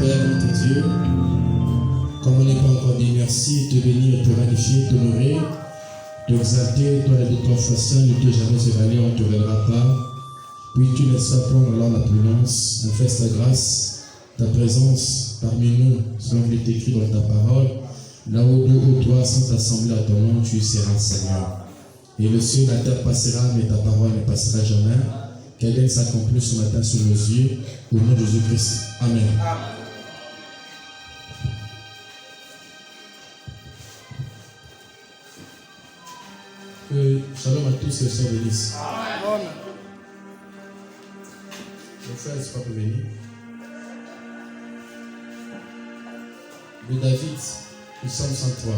Père, notre Dieu, comme on n'est pas encore dit merci, te bénir, te magnifier, t'honorer, t'exalter, toi la de ton façon, ne te jamais évaluer, on ne te verra pas. Puis tu ne sois pas alors la prudence, on fait ta grâce, ta présence parmi nous, selon qu'il est écrit dans ta parole. Là où deux ou trois sont assemblés à ton nom, tu seras Seigneur. Et le ciel et la terre passera, mais ta parole ne passera jamais. Qu'elle vienne s'accomplir ce matin sous nos yeux, au nom de Jésus-Christ. Amen. Shalom à tous les sœurs de Nice. Amen. Mon frère, est-ce pas venir? De David, nous sommes 103.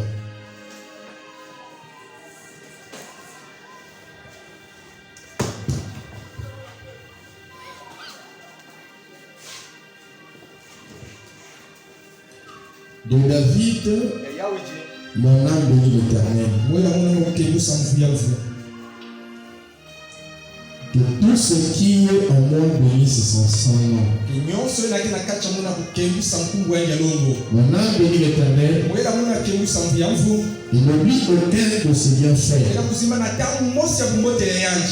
De David, mon âme bénit l'Éternel. Que tout ce qui est en moi bénisse son nom. Mon âme bénit l'Éternel. Il n'oublie aucun de ses bienfaits.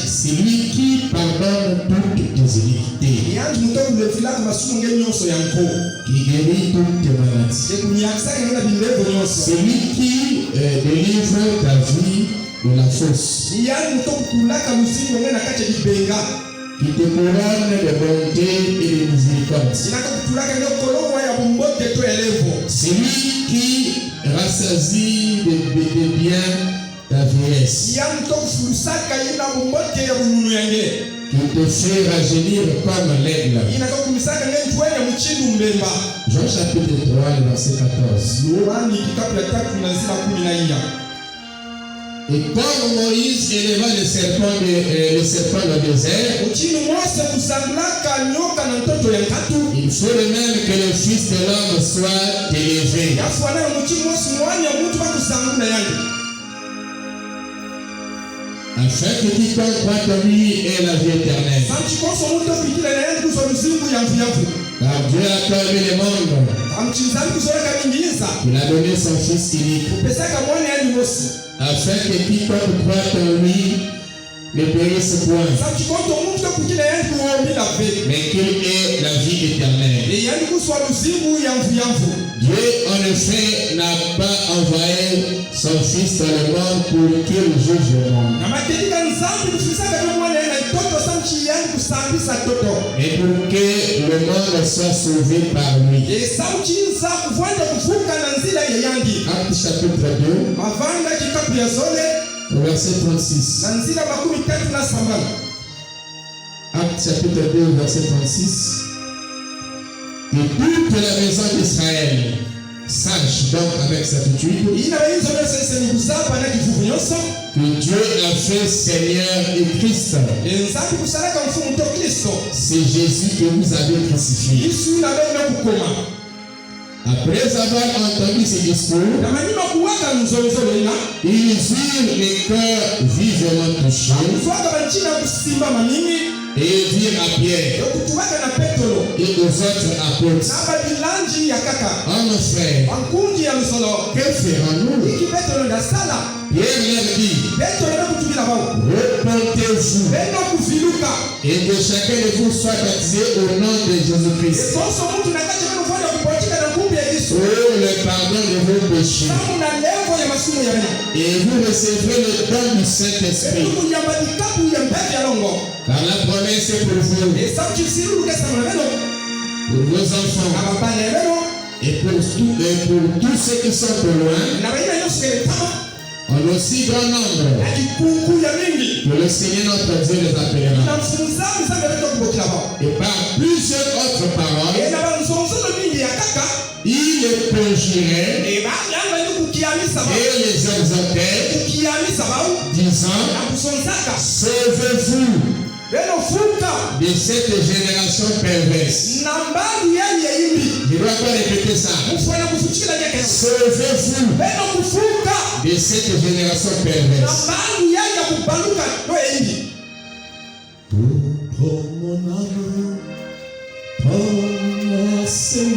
C'est lui qui pardonne toutes tes iniquités, qui guérit toutes tes maladies. C'est lui qui délivre ta vie de la fosse, qui te couronne de bonté et de miséricorde. C'est lui qui rassasie de bien ta vieillesse, qui te fait rajeunir comme l'aigle. Jean chapitre 3, verset 14. Et comme Moïse éleva le serpent dans le désert, il faut de même que le Fils de l'homme soit élevé, afin que quiconque croit en lui ait la vie éternelle. Car Dieu a tant aimé le monde qu'il a donné son Fils unique, afin que quiconque croit en lui ne périsse point, mais qu'il ait la vie éternelle. Dieu en effet n'a pas envoyé son Fils dans le monde pour qu'il juge le monde, et pour que le monde soit sauvé par lui. Acte chapitre 2, verset 36. Acte chapitre 2, verset 36. Que toute la maison d'Israël sache donc avec certitude que Dieu a fait Seigneur et Christ. C'est Jésus que vous avez crucifié. Après avoir entendu ces discours, ils eurent les cœurs vivement touchés et dirent à Pierre et aux autres apôtres: Hommes frères, que ferons-nous? Pierre leur dit: repentez-vous et que chacun de vous soit baptisé au nom de Jésus-Christ pour le pardon de vos péchés, et vous recevrez le don du Saint-Esprit. Car la promesse est pour vous, pour vos enfants, et pour tous ceux qui sont au loin, en aussi grand nombre que le Seigneur notre Dieu les appellera. Et par plusieurs autres paroles, il les conjurait et les exhortait, disant: sauvez-vous de cette génération perverse. Je dois pas répéter ça. Sauvez-vous de cette génération perverse. Pour mon amour, pour mon Seigneur.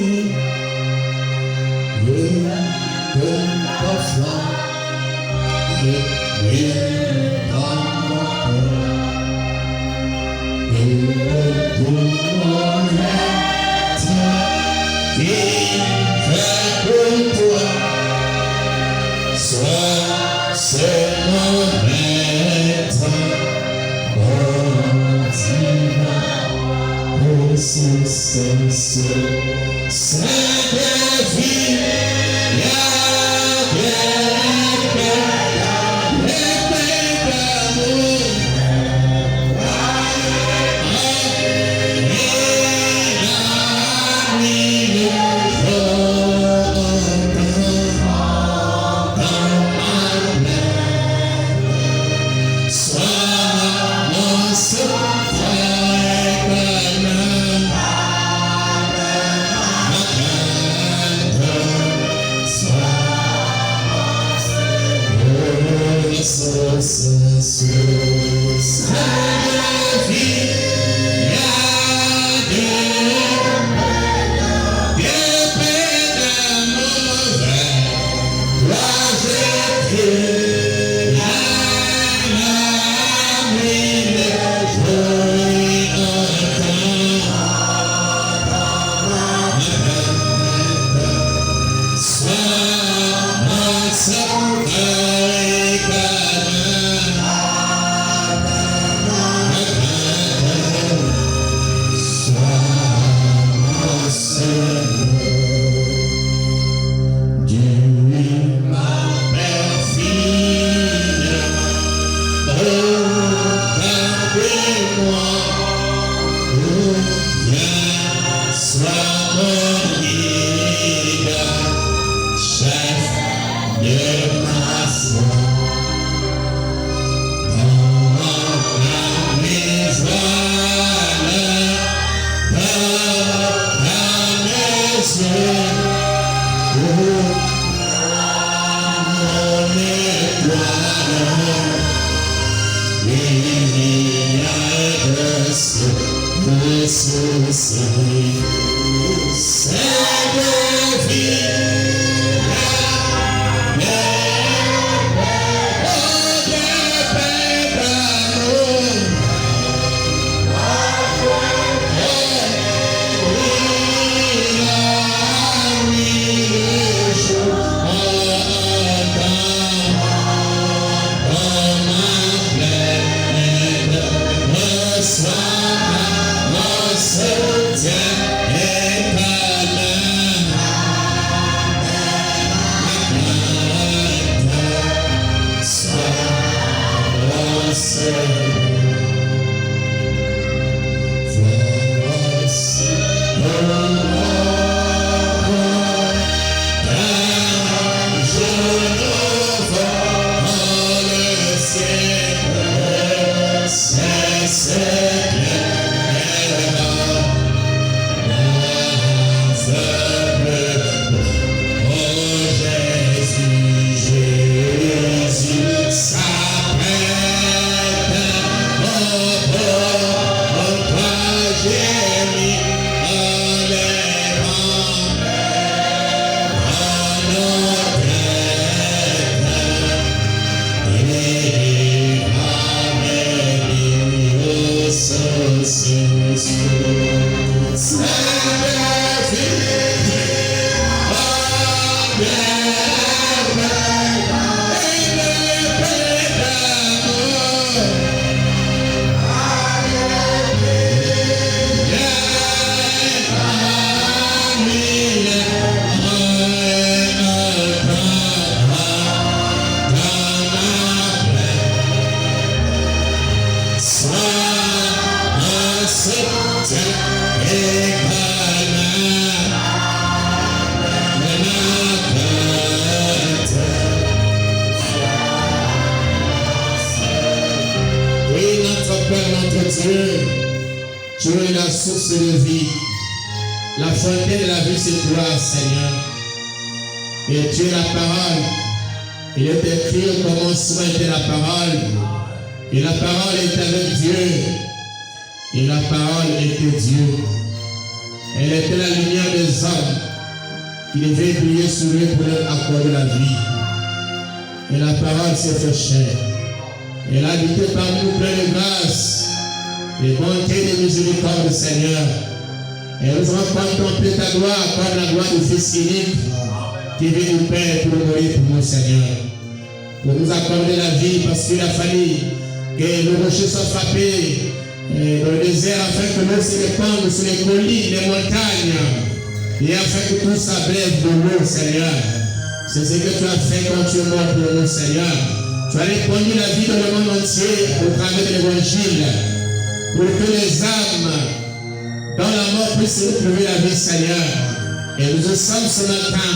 Tu es la source de vie. La fontaine de la vie, c'est toi, Seigneur. Et tu es la parole. Il est écrit au commencement était la parole. Et la parole est avec Dieu. Et la parole était Dieu. Elle était la lumière des hommes qui devaient briller sur eux pour leur accorder la vie. Et la parole s'est fait chair. Elle a habité parmi nous plein de grâce, de bonté et de miséricorde, Seigneur. Et nous avons contemplé ta gloire comme la gloire du Fils unique qui vient du Père pour mourir pour nous, Seigneur. Pour nous accorder la vie parce qu'il a fallu que nos rochers soient frappés dans le désert afin que l'eau se répande sur les collines, les montagnes et afin que tout s'abrève de l'eau, Seigneur. C'est ce que tu as fait quand tu es mort pour nous, Seigneur. Tu as répandu la vie dans le monde entier au travers de l'évangile pour que les âmes dans la mort puissent retrouver la vie, Seigneur. Et nous sommes ce matin,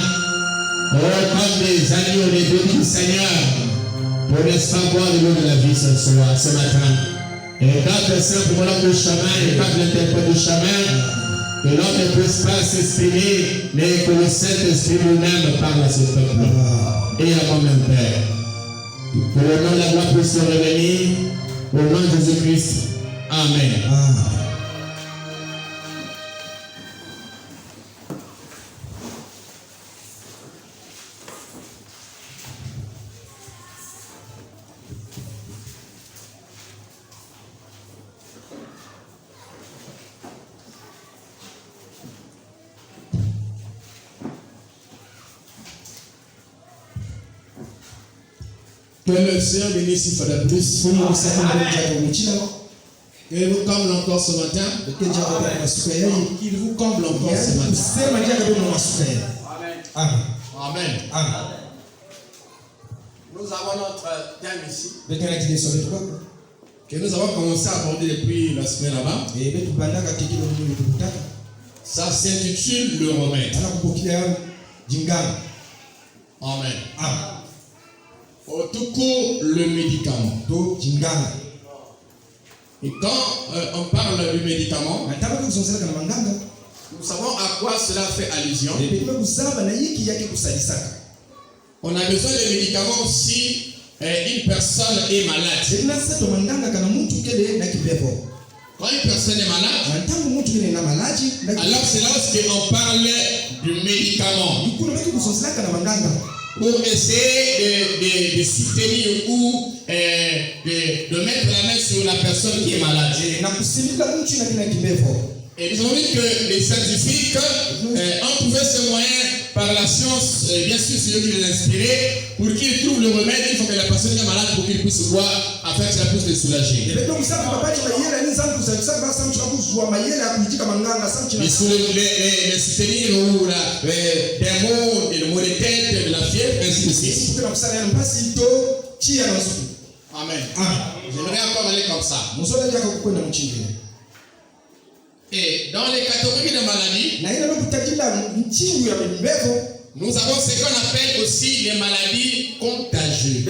comme des agneaux, des bénis, Seigneur, pour ne pas boire de l'eau de la vie ce soir, ce matin. Et garde simplement l'homme du chemin, et garde l'interprète du chemin, que l'homme ne puisse pas s'exprimer, mais que le Saint-Esprit lui-même parle à ce peuple. Et à moi-même, Père. Que le nom de la gloire puisse se revenir au nom de Jésus-Christ. Amen. Que le Seigneur bénisse une fois de plus. Il vous comble encore ce matin. Il vous comble encore ce matin. Amen. Amen. Amen. Nous avons notre thème ici, que nous avons commencé à aborder depuis la semaine là-bas. Ça s'intitule le remède. Amen. Amen. Au tout court, le médicament. Et quand on parle du médicament, nous savons à quoi cela fait allusion. On a besoin de médicaments si une personne est malade. Quand une personne est malade, alors c'est là où on parle du médicament. Pour essayer de soutenir ou de mettre la main sur la personne qui est malade. Et nous avons vu que les scientifiques ont trouvé ce moyen par la science, bien sûr c'est eux qui les ont inspirés, pour qu'ils trouvent le remède, il faut que la personne est malade pour qu'il puisse boire afin que cela puisse le soulager. Mais sur les soutenir ou des maux, des maux de tête, de la fièvre, ainsi de suite. Amen. J'aimerais encore aller comme ça. Et dans les catégories de maladies, nous avons ce qu'on appelle aussi les maladies contagieuses.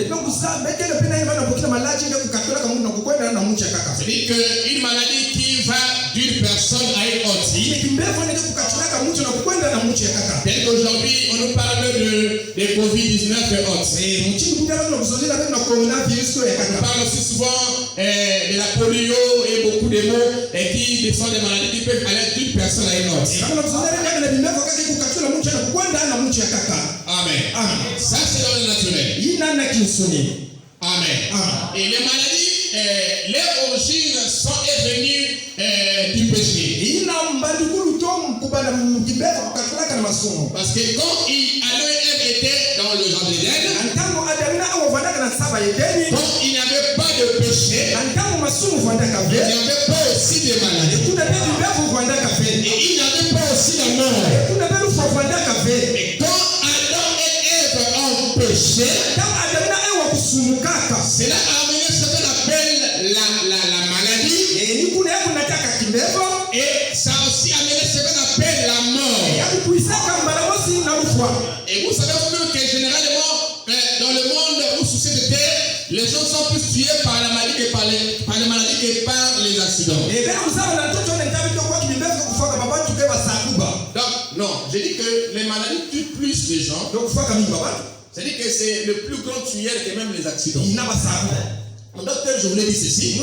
C'est-à-dire qu'une maladie qui va d'une personne à une autre. Tel qu'aujourd'hui, on nous parle de Covid-19 et autres. On parle aussi souvent de la polio et beaucoup de mots qui sont des maladies qui peuvent aller d'une personne à une autre. Amen. Ça c'est dans le naturel. Amen. Et les maladies, leurs origines sont venues du péché. Parce que quand Adam et Ève étaient dans le jardin d'Éden, quand il n'y avait pas de péché, il n'y avait pas aussi de maladies. Et il n'y avait pas aussi de mort. Et quand Adam et Ève ont péché, cela a amené ce qu'on appelle la maladie. Et ça a aussi amené ce qu'on appelle la mort. Et vous savez que généralement, dans le monde où souci de terre, les gens sont plus tués par la maladie que par les maladies que par les accidents. Donc, non, je dis que les maladies tuent plus les gens. C'est-à-dire que c'est le plus grand tueur que même les accidents. En d'autres termes, je voulais dire ceci.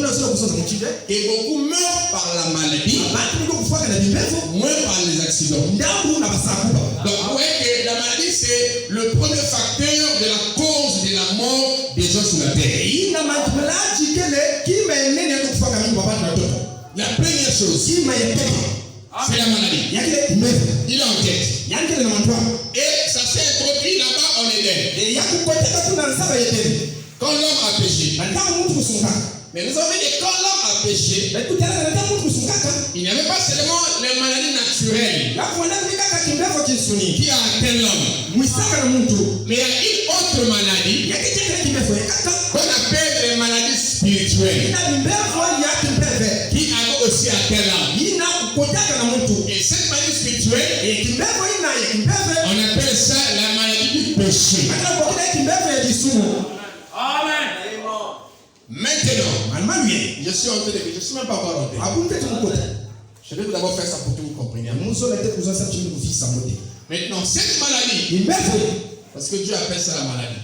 Et beaucoup meurent par la maladie, moins par les accidents. Donc, vous voyez que la maladie, c'est le premier facteur de la cause de la mort des gens sur la terre. La première chose, c'est la maladie. Il est en tête. Et ça s'est introduit là-bas en Éden. Quand l'homme a péché. Mais nous avons dit que quand l'homme a péché, il n'y avait pas seulement les maladies naturelles qui a atteint l'homme. Mais il y a une autre maladie qu'on appelle les maladies spirituelles qui a aussi atteint l'homme. Et cette maladie spirituelle, on appelle ça la maladie du péché. Amen. Maintenant, je suis en train de, je suis même pas encore en train. Je vais d'abord faire ça pour que vous compreniez. Maintenant, cette maladie, parce que Dieu appelle ça la maladie.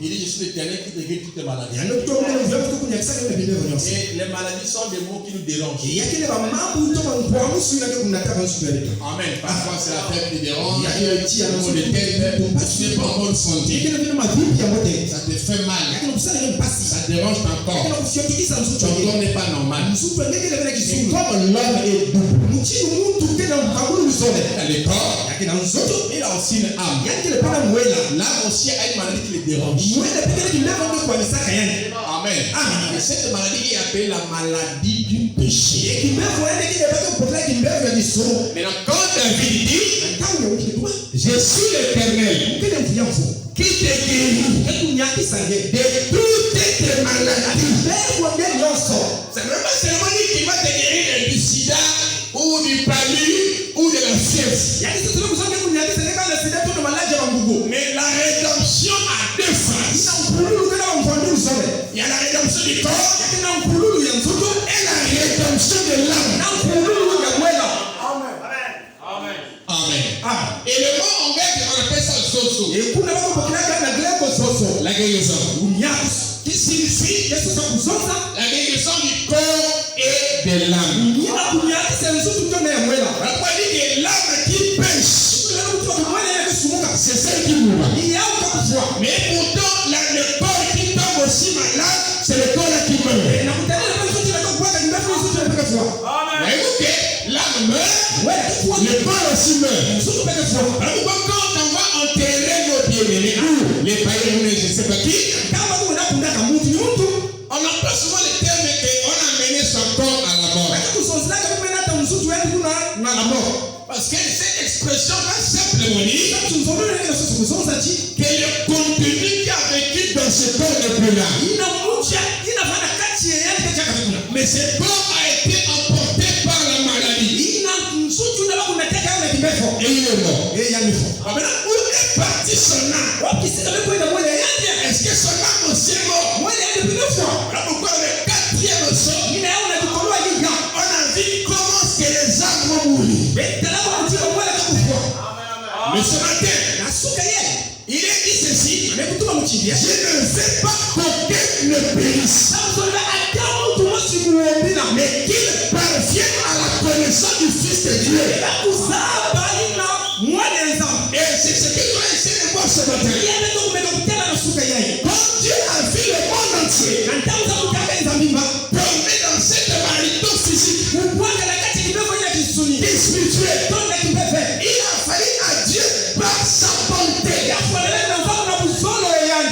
Il dit, je suis l'Éternel qui guérit toutes les maladies. Et les maladies sont des mots qui nous dérangent. Amen. Parfois, c'est la tête qui dérange. Il y a un mot de tête. Tu n'es pas en bonne santé. Ça te fait mal. Ça dérange ton corps. Ton corps n'est pas normal. Et comme l'homme est double, le corps, il a aussi une âme. L'âme aussi a une maladie qui le dérange. Amen. Et cette maladie est appelée la maladie du péché. Maintenant, quand David dit, je suis l'Éternel qui te guérit de toutes tes maladies. C'est même pas seulement dit qu'il va te guérir du sida ou du palu ou de la fièvre. Mais la rédemption a deux phases. Il y a la rédemption du corps et la rédemption de l'âme. Amen. Et le mot en grec, on appelle ça soso. La guérison. Qui signifie la guérison du corps et de l'âme. On peut dire que l'âme qui pêche, c'est celle qui mourra. Mais pourtant, le corps qui tombe aussi malade, c'est le corps qui meurt. Voyez-vous que l'âme meurt, le corps aussi meurt. Alors quand on va enterrer nos bien-aimés, les païens, je ne sais pas qui, on emploie souvent le terme qu'on a mené son corps à la mort. Parce que cette expression va simplement dire que le contenu qui a vécu dans ce corps n'est plus là. Mais ce corps a été emporté par la maladie. Et il est mort. Maintenant, où est parti son âme? Est-ce que son âme aussi est mort? Alors pourquoi le quatrième son, on a vu comment est-ce que les âmes vont mourir. Mais ce matin, il est dit ceci, je ne veux pas qu'aucun ne périsse, mais qu'il parvienne à la connaissance du Fils de Dieu. Et c'est ce que nous allons essayer de voir ce matin. Quand Dieu a vu le monde entier tomber dans cette maladie physique et spirituelle, il a fallu à Dieu par sa bonté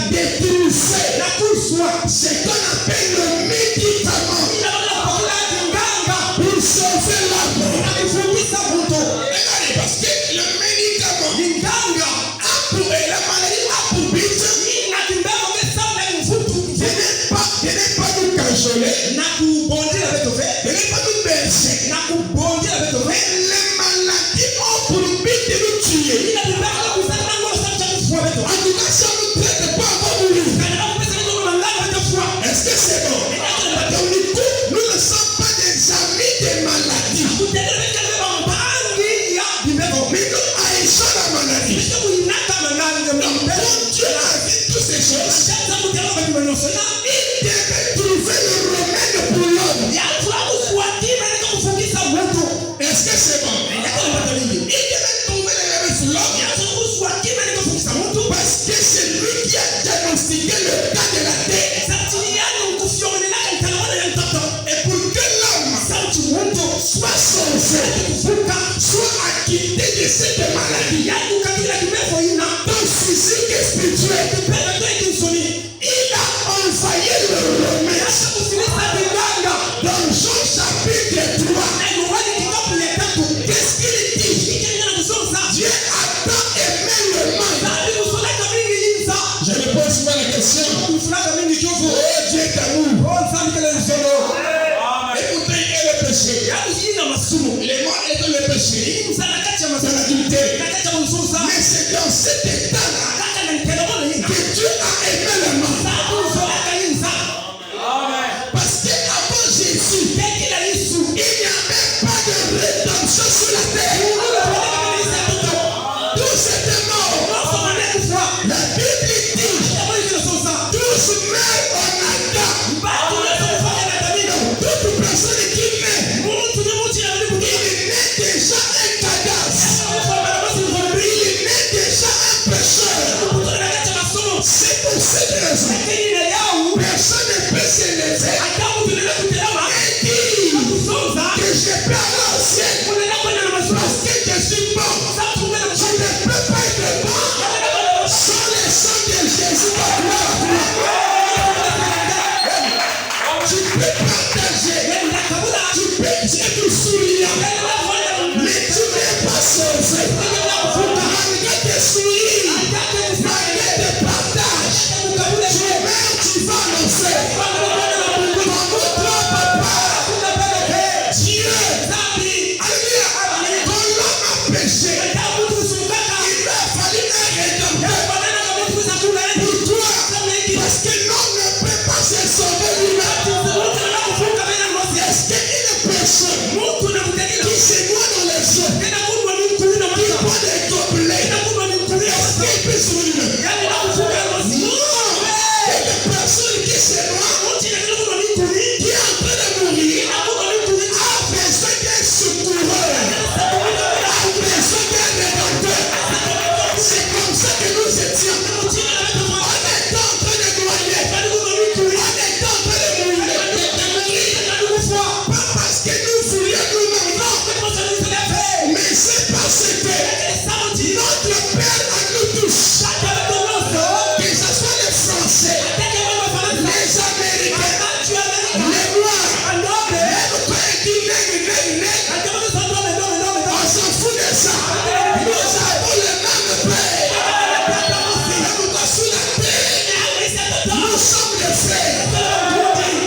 d'utiliser ce qu'on appelle le médicament pour sauver l'âme. Parce que le médicament a pour la maladie a pour but de ne pas nous cajoler, de ne pas nous bercer. Mais les maladies ont pour but de nous tuer. En tout cas, si on ne traite pas, on va mourir. Est-ce que c'est bon? Donc du coup, nous ne sommes pas des amis des maladies. Mais nous haïssons la maladie. Donc quand Dieu a vu toutes ces choses, il de cette maladie, dans physique et spirituel, il a envoyé le remède. Dans Jean chapitre 3, qu'est-ce qu'il dit? Dieu a tant aimé le monde. Je me pose souvent la question. Oh, Dieu est amour. Et pourtant il est le péché. Le monde est dans le péché. Dans l'adultère. Mais c'est dans cet état-là que Dieu a aimé le monde. Parce qu'avant Jésus, il n'y a même pas de rédemption sur la terre. Tout c'était mort. La Bible dit tous meurent en Adam. Toute personne qui meurt, il met déjà un cadavre. Il met déjà un pécheur. C'est pour cette raison personne ne peut s'élever et dire que je peux aller au ciel parce que je suis bon. Tu ne peux pas être bon sans le sang de Jésus. Tu peux partager, tu peux être souriant, mais tu n'es pas sauvé. Malgré tes sourires, malgré tes partages, tu meurs, tu vas en enfer. Comme toi, papa, Dieu, alléluia, quand l'homme a péché, il lui a fallu un rédempteur pour toi, parce que l'homme ne peut pas se sauver lui-même. Est-ce qu'une personne qui se noie dans les eaux, qui boit des gobelets, est-ce qu'il peut se sauver lui-même? Non! Une personne qui se noie, qui est en train de mourir, a besoin d'un secoureur, a besoin d'un rédempteur. C'est comme ça que nous étions. On était en train de noyer, on était en train de mourir. Pas parce que nous voulions nous-mêmes, non. Mais c'est parce que notre Père à nous tous, que ce soit les Français, les Américains, les Noirs, même quand il dit nègre, on s'en fout de ça. Nous avons le même Père. Même quand sur la terre, nous sommes des frères.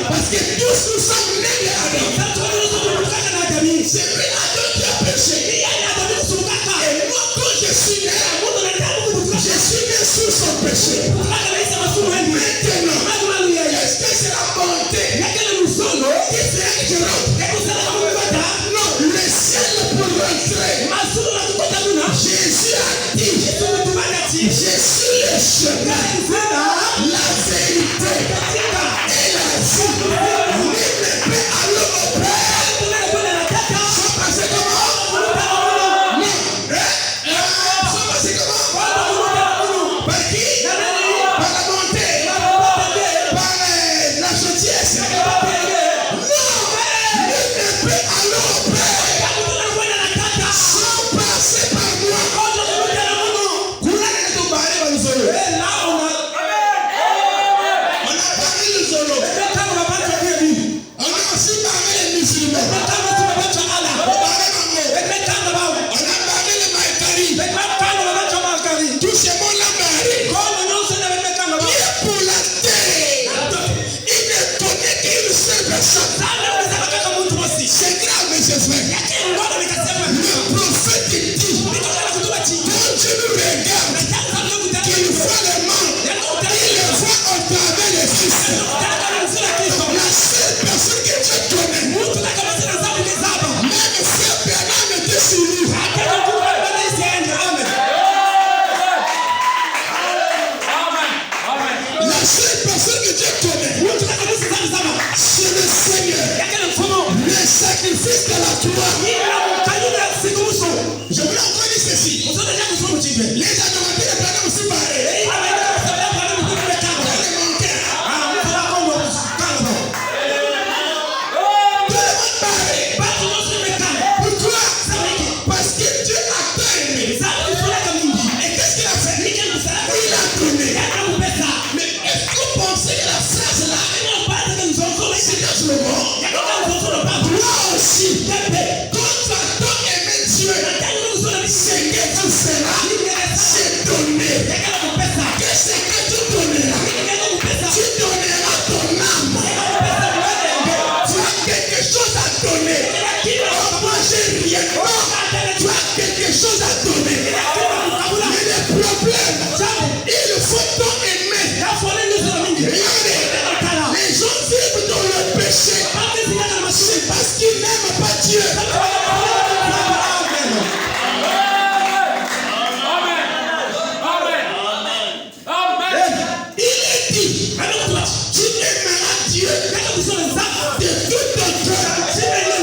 Parce que tous nous sommes nés de Adam. C'est lui Adam qui a péché. Et moi, quand je suis né sous son péché. Maintenant, est-ce que c'est la bonté qui fait que je rentre? Non, le ciel pour rentrer. Jésus a dit, je suis le chemin, la vérité et la vie. Nul ne peut aller au Père sans passer comment? Non. Sans passer comment? Par qui? Par la bonté. Par la gentillesse. Non. Nul ne peut aller au Père sans passer par moi. On a parlé de Zolo. On a aussi parlé des musulmans. On a parlé de Maïkari. Tous ces mots-là marient. Qui est pour la terre? Il ne connaît qu'une seule personne. C'est grave, mes chers frères. Le prophète dit, quand Dieu nous regarde, qu'il voit les morts, il les voit au travers des fils. La seule personne que Dieu connaît, même frère Bernard était sur lui. La seule personne que Dieu connaît, c'est le Seigneur. Le sacrifice de la croix. Je voulais encore dire ceci. Les adorateurs de Branham aussi pareil. Pourquoi? Parce que Dieu a tant aimé sera, c'est donné. Qu'est-ce que tu donneras? Tu donneras ton âme. Tu as quelque chose à donner. Oh, moi j'ai rien. Non, tu as quelque chose à donner. Mais le problème, il faut t'en aimer. Regardez, les gens vivent dans le péché. C'est parce qu'ils n'aiment pas Dieu. Il est dit, tu aimeras Dieu de tout ton cœur et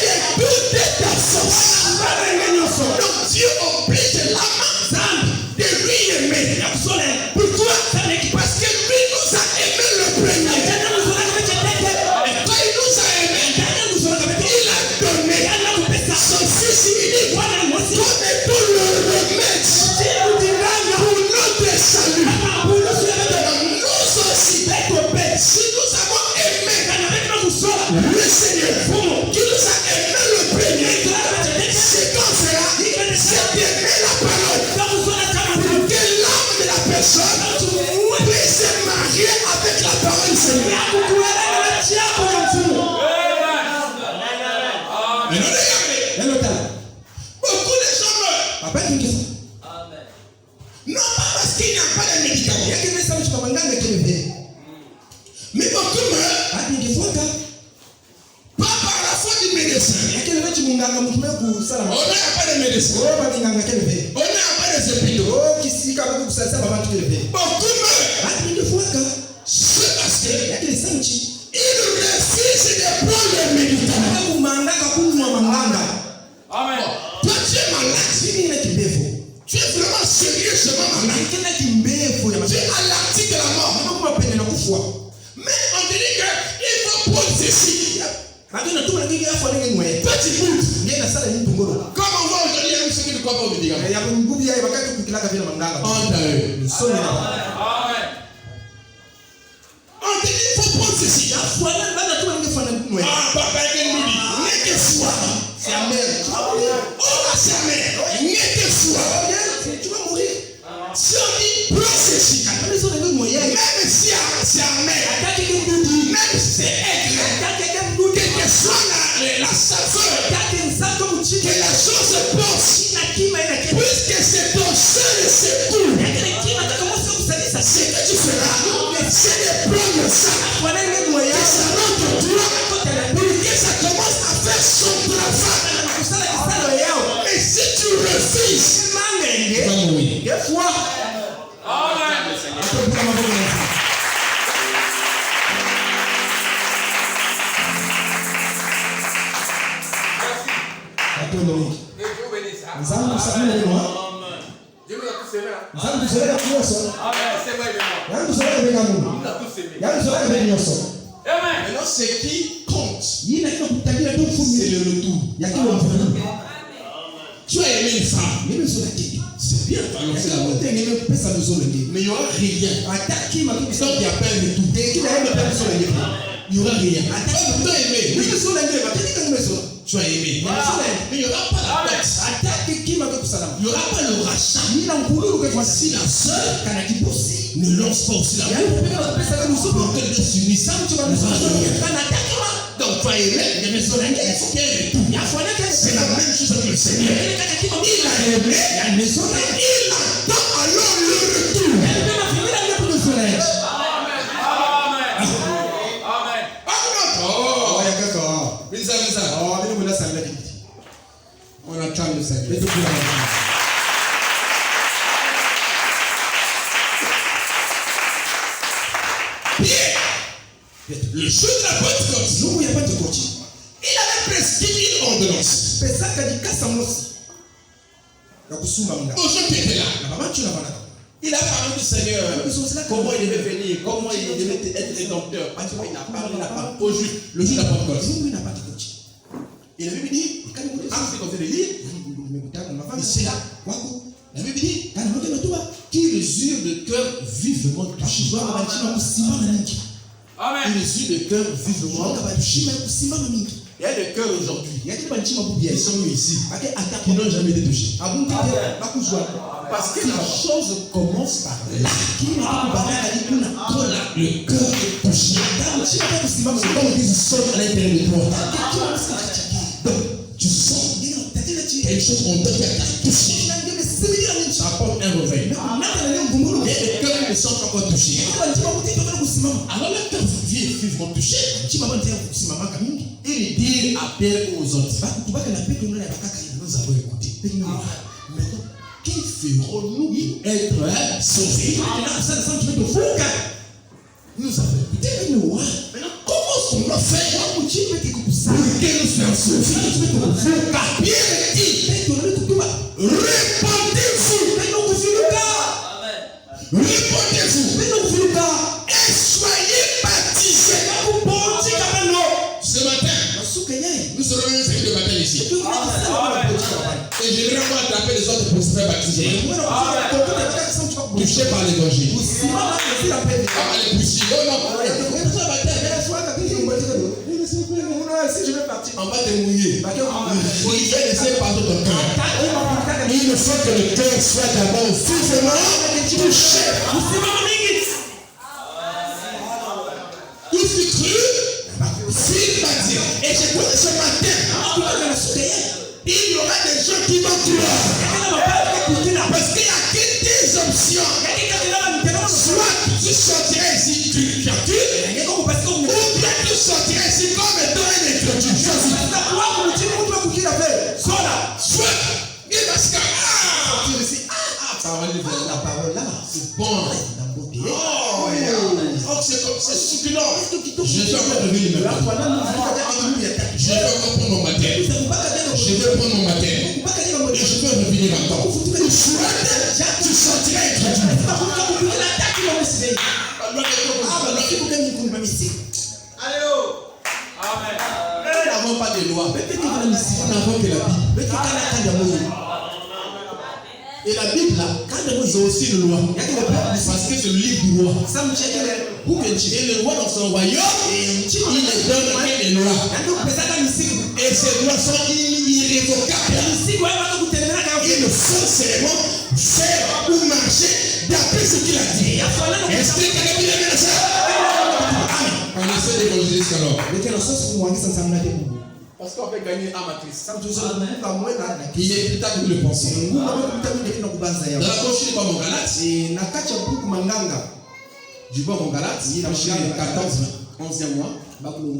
de toute ta force. Donc Dieu oblige l'âme de lui aimer. Pourquoi? Parce que lui nous a aimé le premier. Et quand il nous a aimé, il a donné son fils unique comme pour le remède pour notre salut. Nous aussi, si nous avons aimé le Seigneur, qui nous a aimé le premier, c'est qu'on fera, c'est d'aimer la parole pour que l'âme de la personne puisse se marier avec la parole du Seigneur. Beaucoup de gens meurent. Non pas parce qu'il n'y a pas de médicaments, mais beaucoup meurent pas par la faute du médecin. On n'a pas de médecin. On n'a pas de hôpitaux. Beaucoup meurent. C'est parce qu'ils refusent de prendre le médicament. Toi, tu es malade. Tu es vraiment sérieusement malade. Tu es à l'article de la mort. Mais on te dit qu'il faut prendre ceci. Toi, tu bouges. Comme on voit aujourd'hui, il y a ceux qui ne croient pas au médicament. On te dit qu'il faut prendre ceci. Papa, il nous dit, n'est que foi. C'est amer. Oh, c'est amer. N'est que foi. Tu vas mourir. Si on dit prends ceci, même si c'est amer, même si c'est aigre, quelle que soit la saveur, que la chose pense, puisque c'est ton seul secours, ce que tu feras, c'est de prendre ça, que ça rentre droit, pour que ça commence à faire son travail. Mais si tu refuses, tu vas mourir. Maintenant, ce qui compte, c'est le retour. Tu as aimé une femme, c'est bien, mais il n'y aura rien. Donc il n'y a pas un retour. Il n'y aura rien. Tu as aimé, tu as aimé, mais il n'y aura pas la dette. Il n'y aura pas le rachat. Si la sœur ne lance pas aussi l'amour, pour que les deux s'unissent, tu vas nous rien. Donc tu as aimé, il faut qu'il y ait un retour. C'est la même chose avec le Seigneur. Il a aimé, il attend alors le retour. On attend le Seigneur. Pierre, le jour de la Pentecôte, il avait prescrit une ordonnance. Aux gens qui étaient là, il a parlé du Seigneur, comment il devait venir, comment il devait être rédempteur. Il a parlé au juif, le jour de la Pentecôte. Il avait dit, quand il de lire, c'est là. La Bible dit, qui mesure de cœur vivement touché. Amen. Il mesure de cœur vivement touché. Il y a des cœurs aujourd'hui qui sont mis ici, qui n'ont jamais été touchés. Parce que la chose commence par là. Le cœur est touché. C'est comme on dit, sonne à l'intérieur de toi. Donc, tu sens quelque chose qu'on t'a touché. Ça apporte un réveil. Il y a des cœurs qui ne sont pas encore touchés. Alors le cœur vivement touché, il dit appel aux autres. Nous avons écouté. Maintenant, que ferons-nous pour être sauvés? Nous avons écouté. Maintenant, comment est-ce qu'on doit faire pour que nous soyons sauvés? Pierre dit, répandez-vous. Répandez-vous. Et soyez baptisés. Ce matin, nous serons un service de baptême ici. Et je vais vraiment attraper les autres pour se faire baptiser. Touché par l'évangile. Si je vais partir, on va te mouiller. Il faut laisser partout ton cœur. Il faut que le cœur soit d'abord vivement touché. Il fut cru, fut baptisé. Et je crois que ce matin, il y aura des gens qui vont croire. Parce qu'il n'y a que des options. Soit tu sortirais ici créature, ou bien tu sortirais ici comme étant un introduit. Soit il va se la parole là, c'est bon. C'est succulent. Je vais encore revenir maintenant. Je vais encore prendre mon matin. Je vais prendre mon matin. Et je vais revenir maintenant. Soit tu sortirais introduit. Nous n'avons pas de loi. Nous n'avons que la Bible. Et la Bible là, c'est aussi une loi. Parce que c'est le livre du roi. Et le roi dans son royaume, il donne des lois. Et ces lois sont irrévocables. Il faut seulement faire ou marcher d'après ce qu'il a dit. Est-ce que quelqu'un dit ça? On essaie d'évangéliser jusqu'alors. Parce qu'on peut gagner à matrice. Il est plus tard que nous le pensons. Dans la gauche, il n'est pas mon Galate. Du bord mon Galate, il est 14, 11e mois,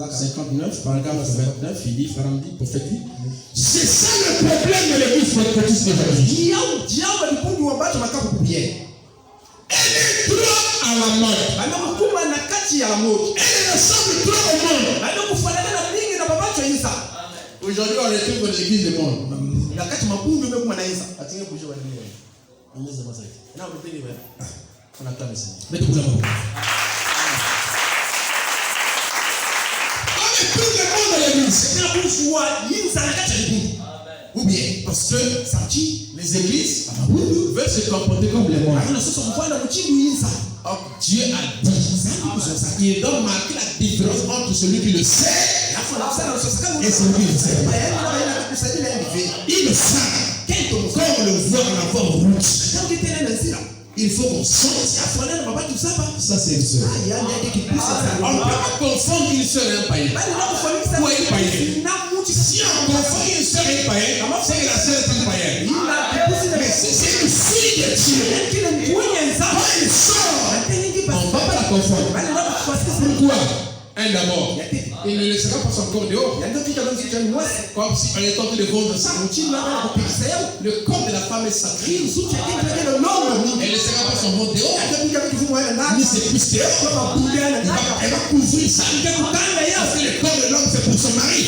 59, paragraphe 29, il dit, prophétique. C'est ça le problème de l'église pentecôtiste d'aujourd'hui. Elle est trop à la mode. Elle ressemble trop au monde. Aujourd'hui, on retrouve dans l'église du monde. On attend le Seigneur. Mettez-vous la main. On retrouve le monde dans l'église. Ou bien, parce que les églises veulent se comporter comme les mondes. Dieu a dit, il doit marquer la différence entre celui qui le sait et celui qui le sait. Il le sait, comme on le voit en avant-route. Il faut qu'on sente. Ça, c'est une sœur. On ne peut pas confondre une sœur et un païen. Ou un païen. Si on confond une sœur et un païen, c'est que la sœur est une païenne. Mais si c'est une fille de Dieu, pas une sœur, on ne va pas la confondre. Pourquoi? Un d'abord, il ne laissera pas son corps dehors. Comme si on était en train de vendre ça. Le corps de la femme est sacré. Elle ne laissera pas son corps dehors. Ni ses cuisses dehors. Elle va couvrir ça. Parce que le corps de l'homme c'est pour son mari.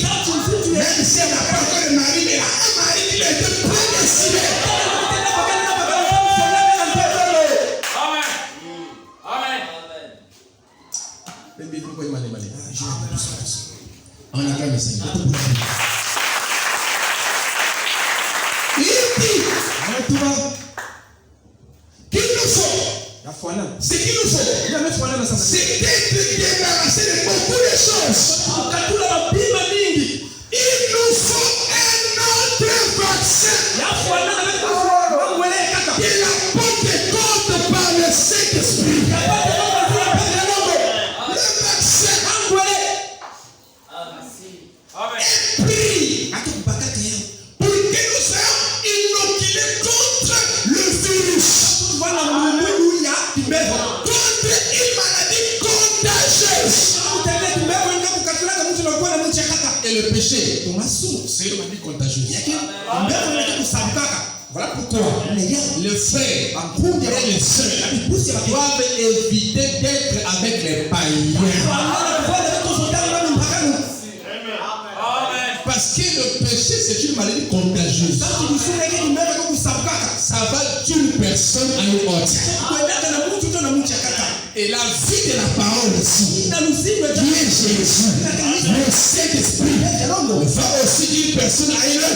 Même si elle n'a pas encore de mari, mais elle a un mari qui lui a été prédestiné. On acclame le Seigneur. Il dit qu'il nous faut. Ce qu'il nous faut, c'est d'être débarrassé de beaucoup de choses. porte compte par le Saint-Esprit. Le verset anglais est pris pour que nous soyons inoculés contre le virus, contre une maladie contagieuse. Et le péché, c'est une maladie contagieuse. Voilà pourquoi les frères et les sœurs doivent éviter d'être avec les païens. Parce que le péché, c'est une maladie contagieuse. Ça va d'une personne à une autre. Et la vie de la parole aussi, qui est Jésus, le Saint-Esprit, va aussi d'une personne à une autre.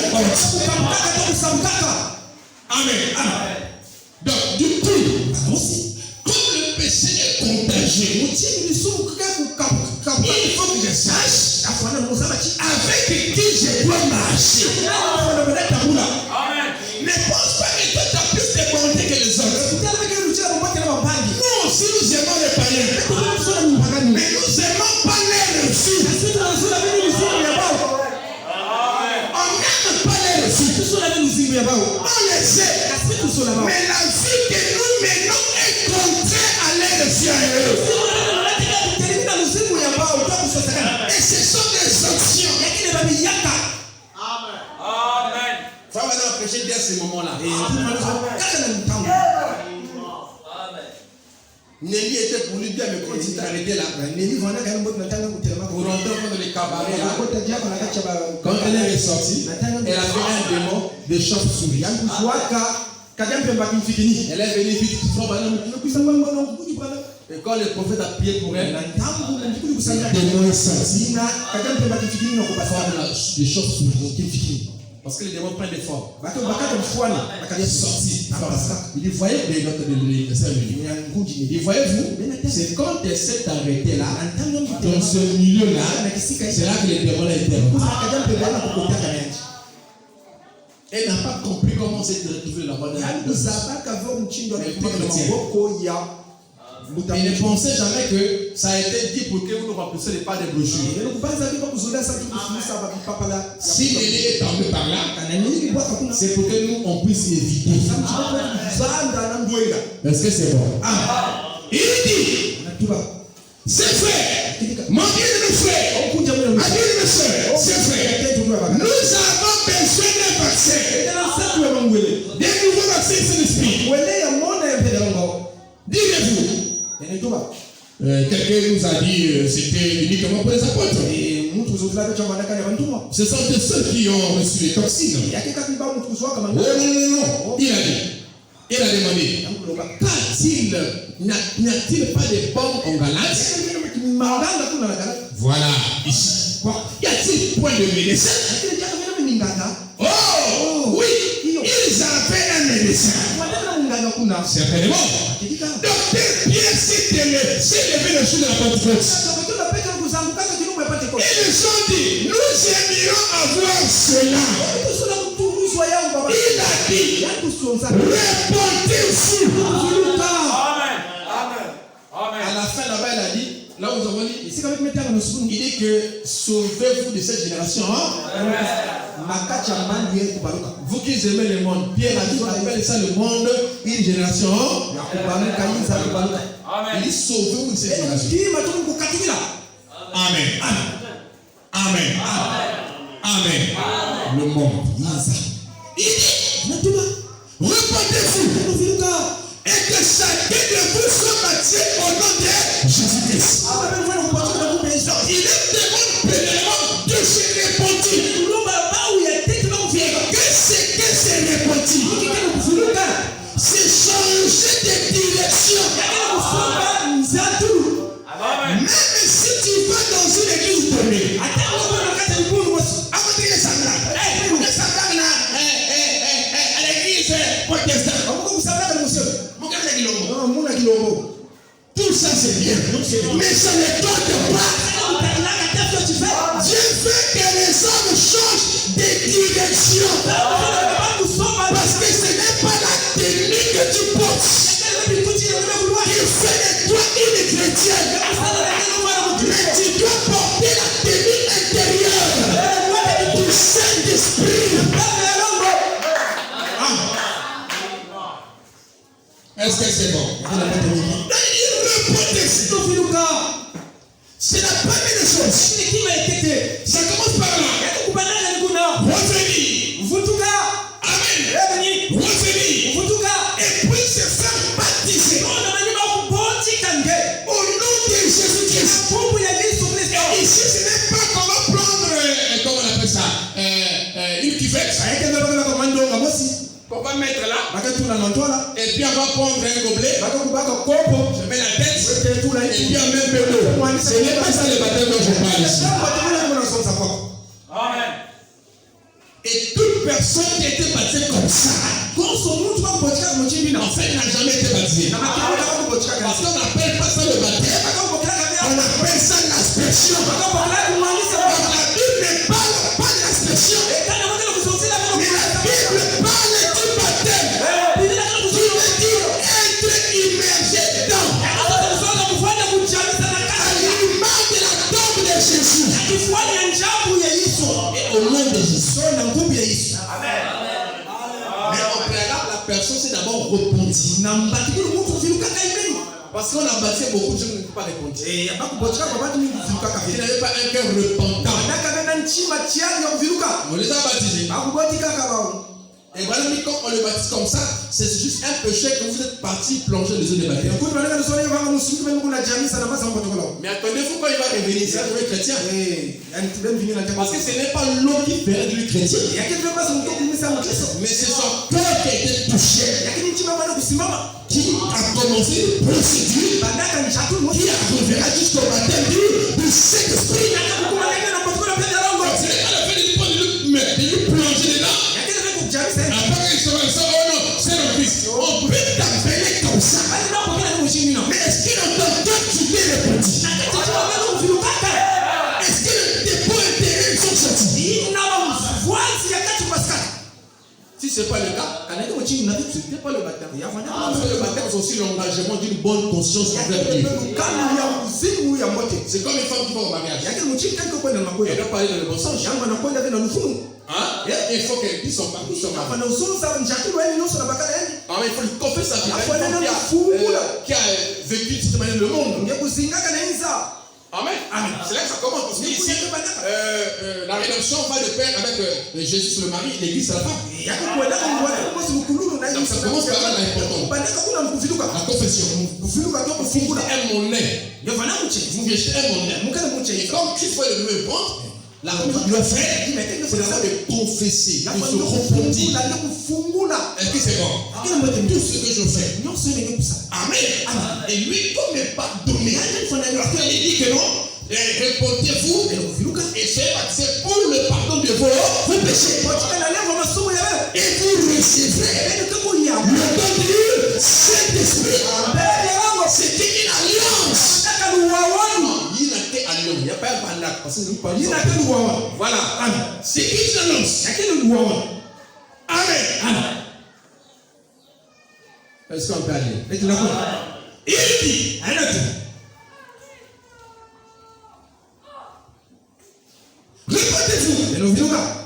Amen. Donc, du coup, comme le péché est contagieux, il faut que je sache avec qui je dois marcher. Ne pense pas que toi tu as plus de bonté que les autres. Non, si nous aimons les païens, mais nous n'aimons pas les refus. On n'aime pas les refus. On les aime. Mais la vie que nous menons est contraire à leur refus à eux. Et ce sont des actions. Amen. Il faut avoir prêché dès ce moment-là. Nelly était pour lui dire, mais quand il s'est arrêté là, pour rentrer dans les cabarets là, quand elle est ressortie, elle a fait un démon de chauve-souris. Elle est venue vite. Et quand le prophète a prié pour elle, le démon est sorti. De chauve-souris. Parce que les démons prennent des formes. Il est sorti. Il voyait des notes de il voyez-vous, c'est quand elle s'est arrêtée là, dans ce milieu-là, c'est là que les démons interviennent. Elle n'a pas compris comment on s'est retrouvé là-bas. Il ne pensait jamais que ça a été dit pour que vous ne remplissez pas des brochures. Si Nelly est tombé par là, c'est pour que nous on puisse éviter. Est-ce que c'est bon? Il dit, c'est vrai, mon Dieu de mes frères, c'est vrai, nous avons besoin d'un vaccin, des nouveaux vaccins sur l'esprit. Direz-vous, quelqu'un nous a dit c'était uniquement pour les apôtres. Ce sont ceux qui ont reçu les toxines. Non. Il a demandé, n'y a-t-il pas de bombes en Galates? Voilà, ici. Y a-t-il point de médecin? Oh, oui, ils avaient un médecin. Certainement. Docteur Pierre s'est levé le jour de la Pentecôte. Et ils ont dit, nous aimerions avoir cela. Il a dit, répondez-vous. Amen. À la fin là-bas, il a dit, là où nous avons dit, il dit que sauvez-vous de cette génération. Vous qui aimez le monde, Pierre a dit qu'on appelle ça le monde, une génération. Il dit sauvez-vous de cette génération. Amen. Le monde. Il dit, répondez-vous et que chacun de vous soit baptisé au nom de Jésus-Christ. Il est demandé pleinement de se répandre. Qu'est-ce que c'est répandre? C'est changer de direction. Même si tu vas dans une église donnée, tout ça c'est bien, mais ça ne compte pas. Dieu veut que les hommes changent de direction. Parce que ce n'est pas la technique que tu portes qui fait de toi une chrétienne. Mais tu dois porter la tenue intérieure du Saint-Esprit. Est-ce que c'est bon? C'est la première des choses. Ça commence par là. Revenir. Amen. Revenir. Et puis se faire baptiser. Au nom de Jésus-Christ. Et ici, ce n'est pas qu'on va prendre, comment on appelle ça, une cuvette. On va mettre là. Et puis on va prendre un gobelet. Je mets la tête. Et puis on met un peu d'eau. Ce n'est pas ça le baptême dont je parle ici. Amen. Et toute personne qui a été baptisée comme ça, en fait, n'a jamais été baptisée. Parce qu'on n'appelle pas ça le baptême. On appelle ça l'aspersion. La Bible ne parle pas de l'aspersion. Mais la Bible parle du baptême. Tu veux dire être immergé dedans. À l'image de la tombe de Jésus. Et au nom de Jésus. Amen. Mais en préalable, la personne s'est d'abord repentie. Parce qu'on a baptisé beaucoup de gens qui ne peuvent pas répondre. Il n'avait pas un cœur repentant. On les a baptisés. Et voilà, quand on le baptise comme ça, c'est juste un péché que vous êtes parti plonger les eaux de baptême. Mais attendez-vous quand il va revenir, c'est un vrai chrétien. Parce que ce n'est pas l'eau qui fait de lui chrétien. Mais c'est son cœur qui a été touché. Qui a commencé une procédure qui arrivera jusqu'au baptême du Saint-Esprit. Ce n'est pas le fait de lui plonger dedans. Après, ils sont comme ça, oh non, c'est le Christ. On peut t'appeler comme ça. Mais est-ce que dans ton cœur tu t'es répondu? Est-ce que le dépôt intérieur sont sortis? Si ce n'est pas le cas, ce n'est pas le baptême. Parce que le baptême, c'est aussi l'engagement d'une bonne conscience envers Dieu. C'est comme une femme qui va au mariage. Elle doit parler dans le bon sens. Il faut qu'elle dise son mari. Il faut lui confier sa vie. Qui a vécu de cette manière le monde. Amen. C'est là que ça commence. Parce que ici, la rédemption va de pair avec Jésus sur le mari, l'église c'est la femme. Donc ça commence par là l'important. La confession. Vous aimez mon nez. Vous jetez mon nez. Et comme Christ va le nouveau ventre, la première doit faire, c'est d'abord de confesser, de se repentir. Est-ce que c'est bon? Tout ce que je fais. Amen. Et lui, comme n'est pas donné, parce qu'il dit que non, répondez-vous et c'est pour le pardon de vos péchés. Et vous recevrez le don du Saint-Esprit. C'était une alliance. Il n'y a pas un bandac. Voilà. C'est une alliance. Amen. Est-ce qu'on peut aller? Il dit, répondez-vous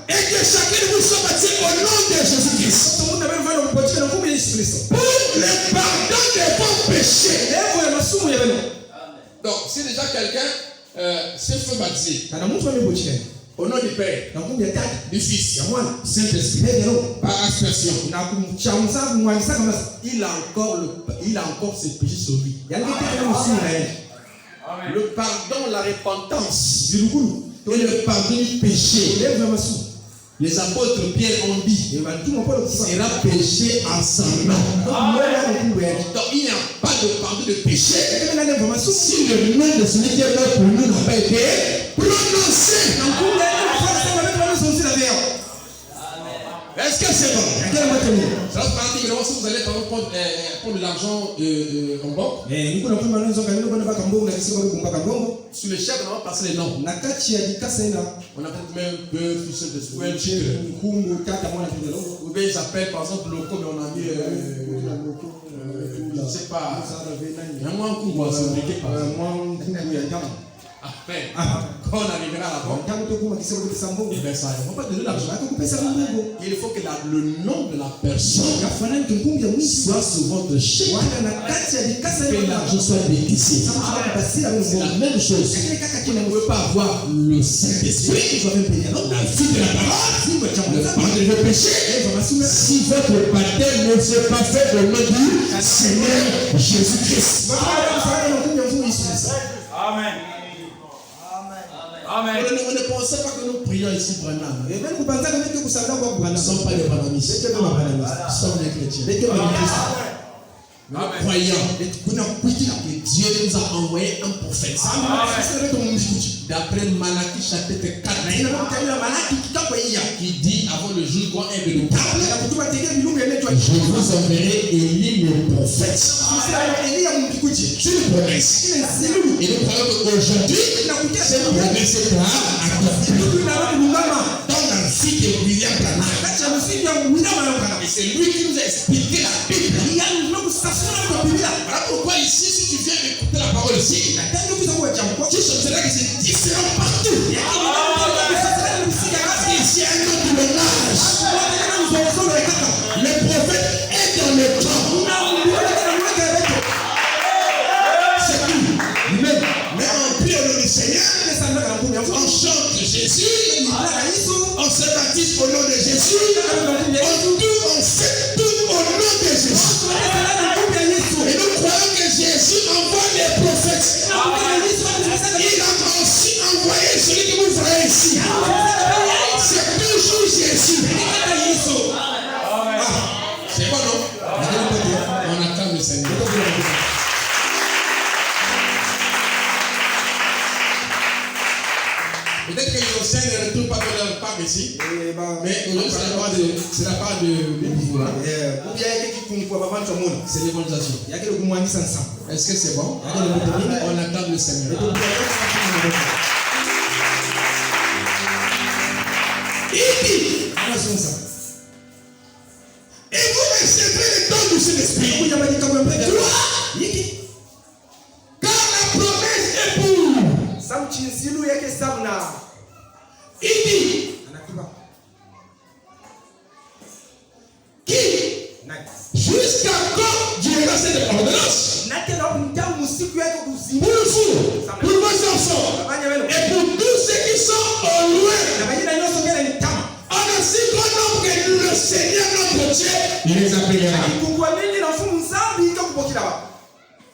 et que chacun de vous soit baptisé au nom de Jésus-Christ pour le pardon de vos péchés. Donc, si déjà quelqu'un s'est fait baptiser au nom du Père, du Fils, Saint-Esprit, par aspersion, il a encore ses péchés sur lui. Le pardon, la repentance et le pardon du péché. Les apôtres Pierre ont dit, sera péché en son nom. Donc il n'y a pas de pardon de péché si le nom de celui qui est là pour nous n'a pas été prononcé. Est-ce que c'est bon? Ça va se parler si vous allez prendre de l'argent en banque. Sur le chèque, on va passer les noms. On a peut-être même un peu de souhait. Ou bien ils appellent par exemple locaux, mais on a mis Je ne sais pas. Moi, un coup, on va s'impliquer par après, quand on arrivera là-bas, eh bien, ça ne va pas donner l'argent. Il faut que le nom de la personne soit sur votre chèque. Que l'argent soit décaissé. C'est la même chose. Vous ne pouvez pas avoir le Saint-Esprit, la vie de la parole, le pardon de péché. Si votre baptême ne s'est pas fait au nom du Seigneur Jésus-Christ. Amen. Amen. On ne pensait pas que nous prions ici, Branham. Nous ne sommes pas des banamistes. Nous sommes des chrétiens. Nous croyons que Dieu nous a envoyé un prophète. D'après Malachie chapitre 4, qui dit avant le jour qu'on aime le table, je vous enverrai Élie le prophète. C'est une promesse. Et nous croyons qu'aujourd'hui, cette promesse est accomplie dans la vie de William Branham. Et c'est lui qui nous a expliqué la Bible. Voilà pourquoi ici, si tu viens écouter la parole ici, tu sentiras que c'est différent partout. Ici, un autre langage. Le prophète est dans le camp. C'est tout. Mais on prie au nom du Seigneur. On chante Jésus. On se baptise au nom de Jésus. On fait tout au nom de Jésus. Et nous croyons que Jésus envoie les prophètes. Il a aussi envoyé celui que vous voyez ici. C'est toujours Jésus. C'est bon, non? On attend le Seigneur. Peut-être que les anciens ne retournent pas de leur part ici. Mais aujourd'hui, c'est la part de pouvoir. C'est l'évangélisation. Est-ce que c'est bon? On attend le Seigneur. Il dit, et vous recevrez le don du Saint-Esprit. Car la promesse est pour. Il dit, qui jusqu'à quand durera cette ordonnance? Pour vous, pour vos enfants, et pour tous ceux qui sont au loin, en ainsi grand nombre que le Seigneur notre Dieu les appellera.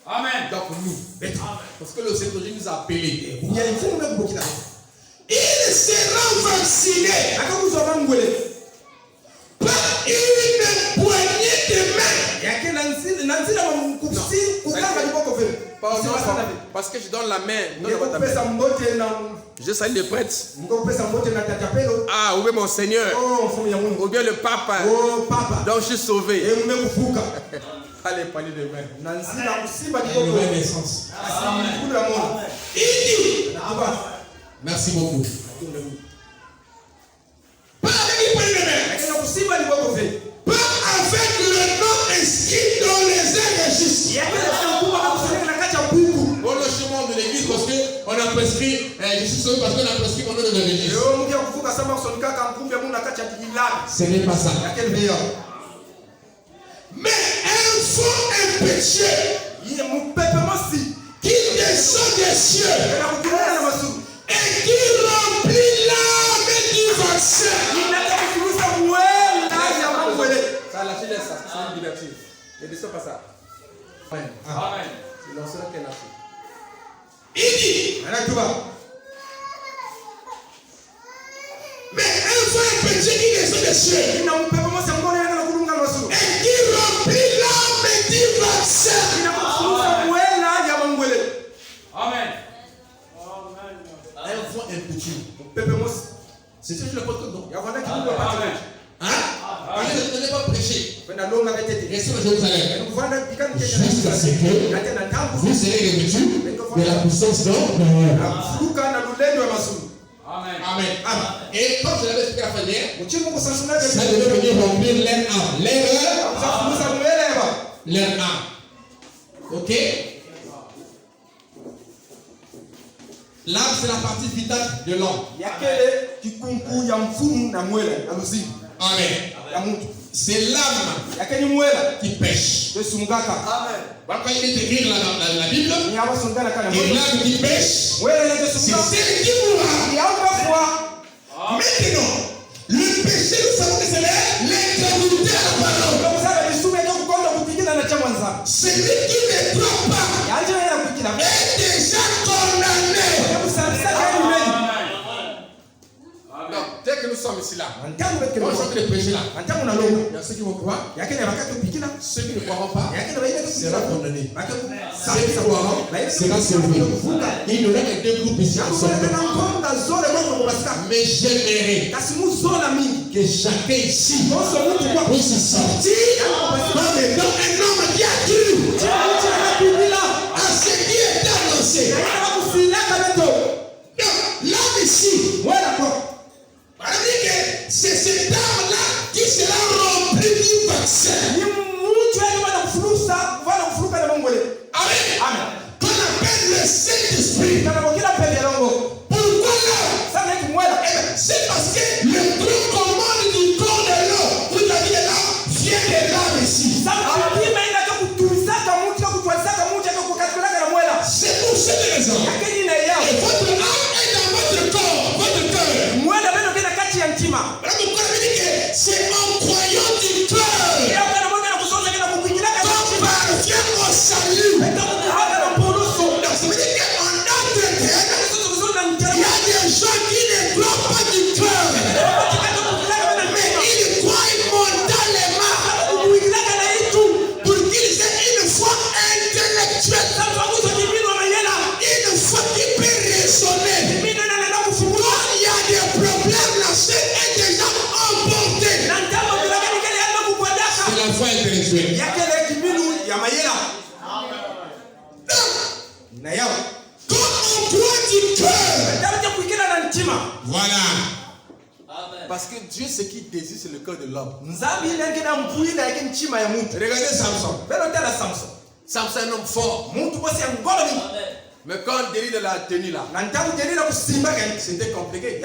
Amen. Donc nous, parce que le Seigneur nous a appelés. Il sera vacciné par une poignée de main. Parce que je donne la main. Je salue le prêtre. Ah, où est mon Seigneur? Ou bien le Papa. Donc je suis sauvé. Allez, poignée de main. Une nouvelle naissance. Il dit. Merci beaucoup. Pas avec une poignée de main. Pas avec le nom inscrit dans les registres. On le chemin de l'église parce qu'on a prescrit, je suis sauvé parce qu'on a prescrit mon nom de l'église. Ce n'est pas ça. Mais un faux impétueux qui descend des cieux et qui remplit l'âme du vaccin. Ça, lâchez ça, c'est une liberté. Ne descends pas ça. Amen. C'est l'ancien qui est lâché. Il dit, mais un faux impétueux qui descend des cieux et qui remplit l'âme du vaccin. Amen. Un faux impétueux. C'est ce que je le porte non? Hein? Je n'ai pas prêché. Restez à Jérusalem. Jusqu'à ce que vous serez revêtus de la puissance d'homme. Amen. Amen. Et comme je l'avais expliqué la fois dernière, ça devait venir remplir leur âme. leur âme. Ok? L'âme, c'est la partie vitale de l'homme. Amen. C'est l'âme qui pêche. Quand il est écrit dans la Bible, et l'âme qui pêche, c'est celle qui mourra. Maintenant, le péché, nous savons que c'est l'incrédulité à la parole. Celui qui ne croit pas est déjà condamné. Non, dès que nous sommes ici là, on chante le péché là. Il y a ceux qui vont croire, ceux qui ne croiront pas seront condamnés. Ceux qui croiront seront sauvés. Il y aura les deux groupes ici ensemble. Mais j'aimerais que chacun ici puisse sortir dans les dents un homme qui a cru à ce qui est annoncé. L'homme ici, c'est cette âme-là qui sera remplie du vaccin. Amen. Qu'on appelle le Saint-Esprit. Pourquoi là? C'est parce que le grand commande du corps de l'homme, vous avez dit là, vient de l'âme ici. C'est pour cette raison. Et votre âme est dans votre corps, votre cœur. C'est en croyant du cœur qu'on parvient au salut. Donc ça veut dire qu'en notre tête, il y a des gens qui ne croient pas du cœur, mais ils croient mentalement pour qu'ils aient une foi intellectuelle, une foi qui peut raisonner. Quand il y a des problèmes, la chaîne est déjà emportée. C'est la foi intellectuelle. Quand on croit du cœur, voilà. Parce que Dieu, ce qu'il désire, c'est le cœur de l'homme. Regardez Samson. Samson est un homme fort. Mais quand on délit de la tenue là, c'était compliqué.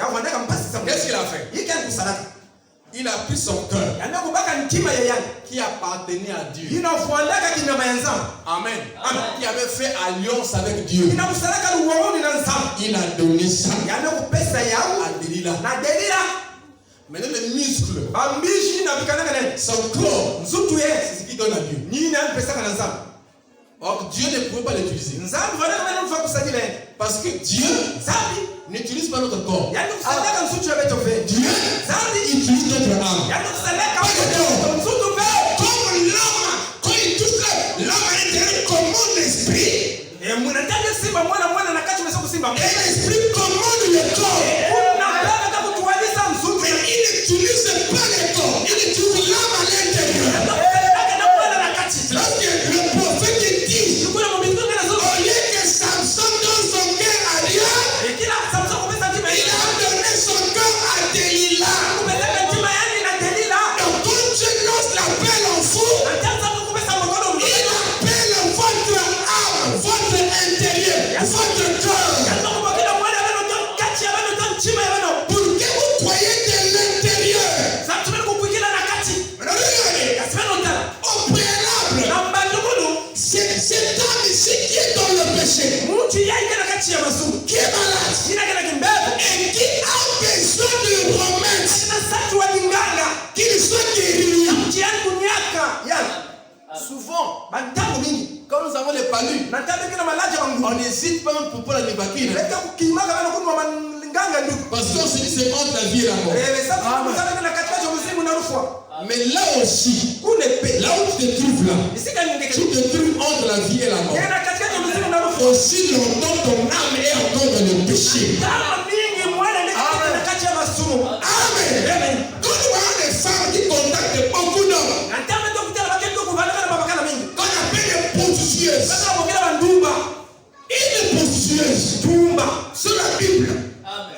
Qu'est-ce qu'il a fait? Il a pris son cœur qui appartenait à Dieu. Amen. Qui avait fait alliance avec Dieu. Il a donné ça à Delilah. Maintenant les muscles, son corps, c'est ce qu'il donne à Dieu. Or Dieu ne pouvait pas l'utiliser. Parce que Dieu n'utilise pas notre corps. Dieu utilise notre âme. Comme l'homme, quand il touche l'homme à l'intérieur commande l'esprit. Et l'esprit commande le corps. Mais il n'utilise pas le corps. Il utilise l'âme à l'intérieur. Lorsque le prophète dit, au lieu que Samson donne son cœur à Dieu, il a donné son cœur à Delilah. Donc quand Dieu lance l'appel en fou, il appelle votre âme, votre intérieur, votre cœur. Pour que vous croyez de l'intérieur. Au préalable, cette âme ici qui est dans le péché, qui est malade et qui a besoin de remède, qu'il soit guéri. Souvent, quand nous avons les palus, on n'hésite pas pour prendre les vaccins. Parce qu'on se dit c'est entre la vie et la mort. Mais là aussi, là où tu te trouves là, tu te trouves entre la vie et la mort. Aussi longtemps ton âme est encore dans le péché. Amen. Quand tu vois des femmes qui contactent beaucoup d'hommes, qu'on appelle les prostituées, une prostitueuse sur la Bible,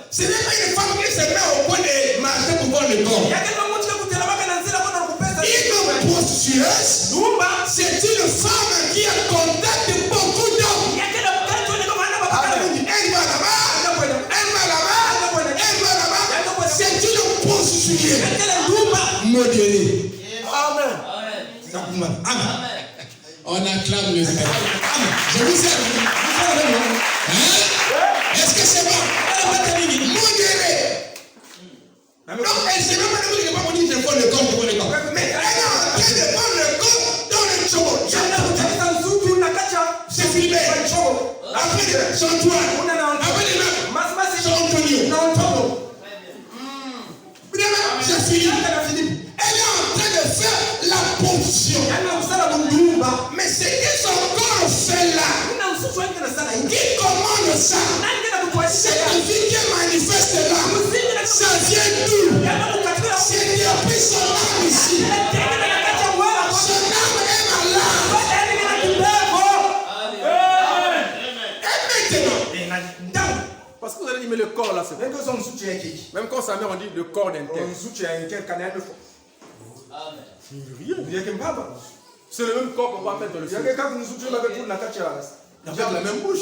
ce n'est pas une femme qui se met au point de marcher pour voir le corps. Une prostitueuse, c'est une On acclame le Seigneur. Je vous aime. Est-ce que c'est bon? Modéré. Non, c'est même pas le pas dire je prends le corps, je prends le corps. Mais regarde, tu prends le corps dans le choco. C'est filmé. Après, c'est Antoine. Après, c'est Antonio. C'est fini. Elle est en train de faire la ponction. Mais c'est que son corps fait là. Qui commande ça? Cette vie qui manifeste là, ça vient d'où? C'est depuis son âme ici. Son âme est malade. Et maintenant, parce que vous allez dire, mais le corps là, c'est bon. Même quand sa mère, on dit le corps d'un tel. C'est le même corps qu'on va mettre dans le feu. Avec la même bouche.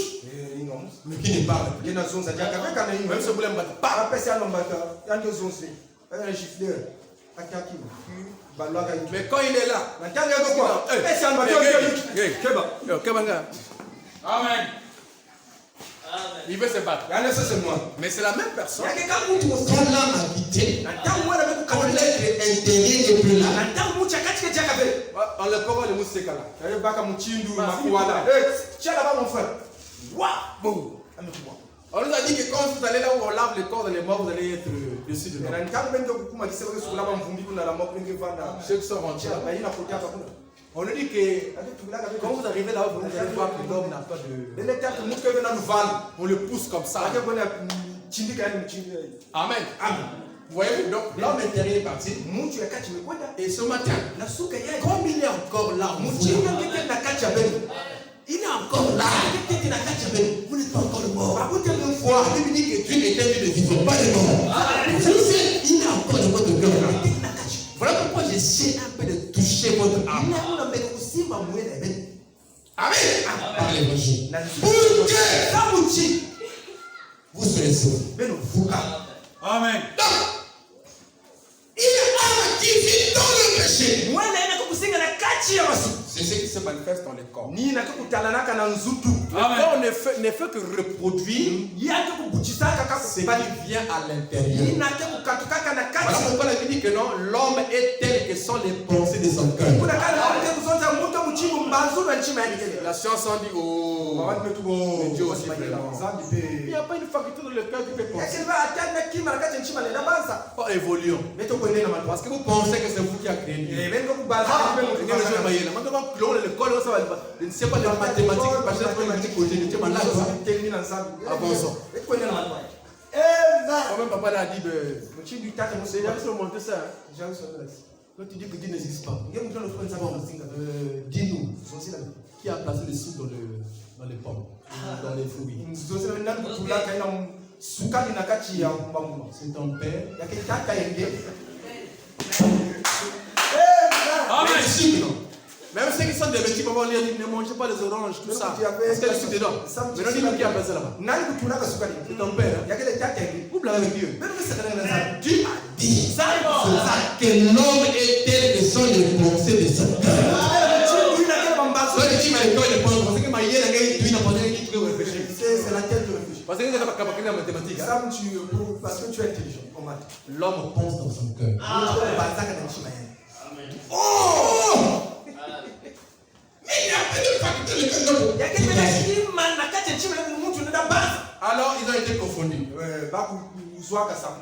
Mais qui ne parle pas. Même ce boulot mais quand il est là, Amen. il veut se battre. Mais c'est la même personne. quand l'âme habité, quand l'être intérieur est plus là, On le parle de Mousseka là. On nous a dit que quand vous allez là où on lave le corps de les morts, vous allez être dessus de l'homme. Ceux qui sont rentrés. On nous dit que quand vous arrivez là, vous allez voir que l'homme n'a pas de. On le pousse comme ça. Amen. Vous voyez, donc l'homme intérieur est parti. Et ce matin, comme il est encore là, il est encore là. Vous n'êtes pas encore mort. La Bible dit que Dieu était Dieu de vivre, pas de mort. Il est encore dans votre cœur. Voilà pourquoi j'essaie un peu de toucher votre âme. Amen. Par l'évangile. Pour que vous serez sauvés. Amen. Donc, il est âme qui vit dans le péché. C'est ce qui se manifeste dans le corps. Amen. Le corps ne fait que reproduire ce qui vient à l'intérieur. Voilà pourquoi la Bible dit que non, l'homme est tel que sont les pensées de son cœur. La science en dit, oh, mais Dieu aussi vraiment. Il n'y a pas une faculté dans le cœur qui peut penser. Pas évoluant. Parce que vous pensez que c'est vous qui avez créé Dieu. Je ne sais pas les mathématiques, parce que avançons. Quand papa l'a dit, c'est jamais monter ça. Quand tu dis que Dieu n'existe pas, dis-nous qui a placé le sucre dans les pommes, dans les fruits. C'est ton père. Amen. Même ceux qui sont des petits, maman leur dit ne mangez pas les oranges, tout ça. Parce qu'il y a le sucre dedans. Maintenant, dis-nous qui a fait ça là-bas. C'est ton père. Vous blaguez avec Dieu. Dieu a dit que l'homme est tel que sont les pensées de son cœur. Parce que c'est la mathématique. Parce que tu es intelligent. L'homme pense dans son cœur. Oh! Mais il n'y a pas de faculté de Alors ils ont été confondus.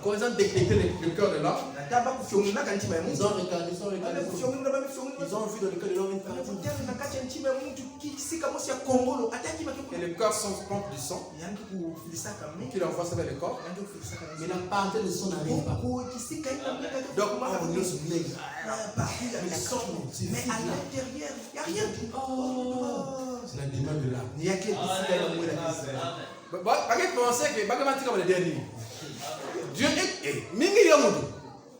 Quand ils ont détecté le cœur de l'homme, ils ont regardé. Ils ont vu dans le cœur de l'homme une partie. Et le cœur pompe du sang qui l'envoie vers le corps. Mais la partie de son n'arrive pas. Donc, on nous nègre. Mais à l'intérieur, il n'y a rien. C'est la demande de l'âme. Pensez que le dernier. Dieu est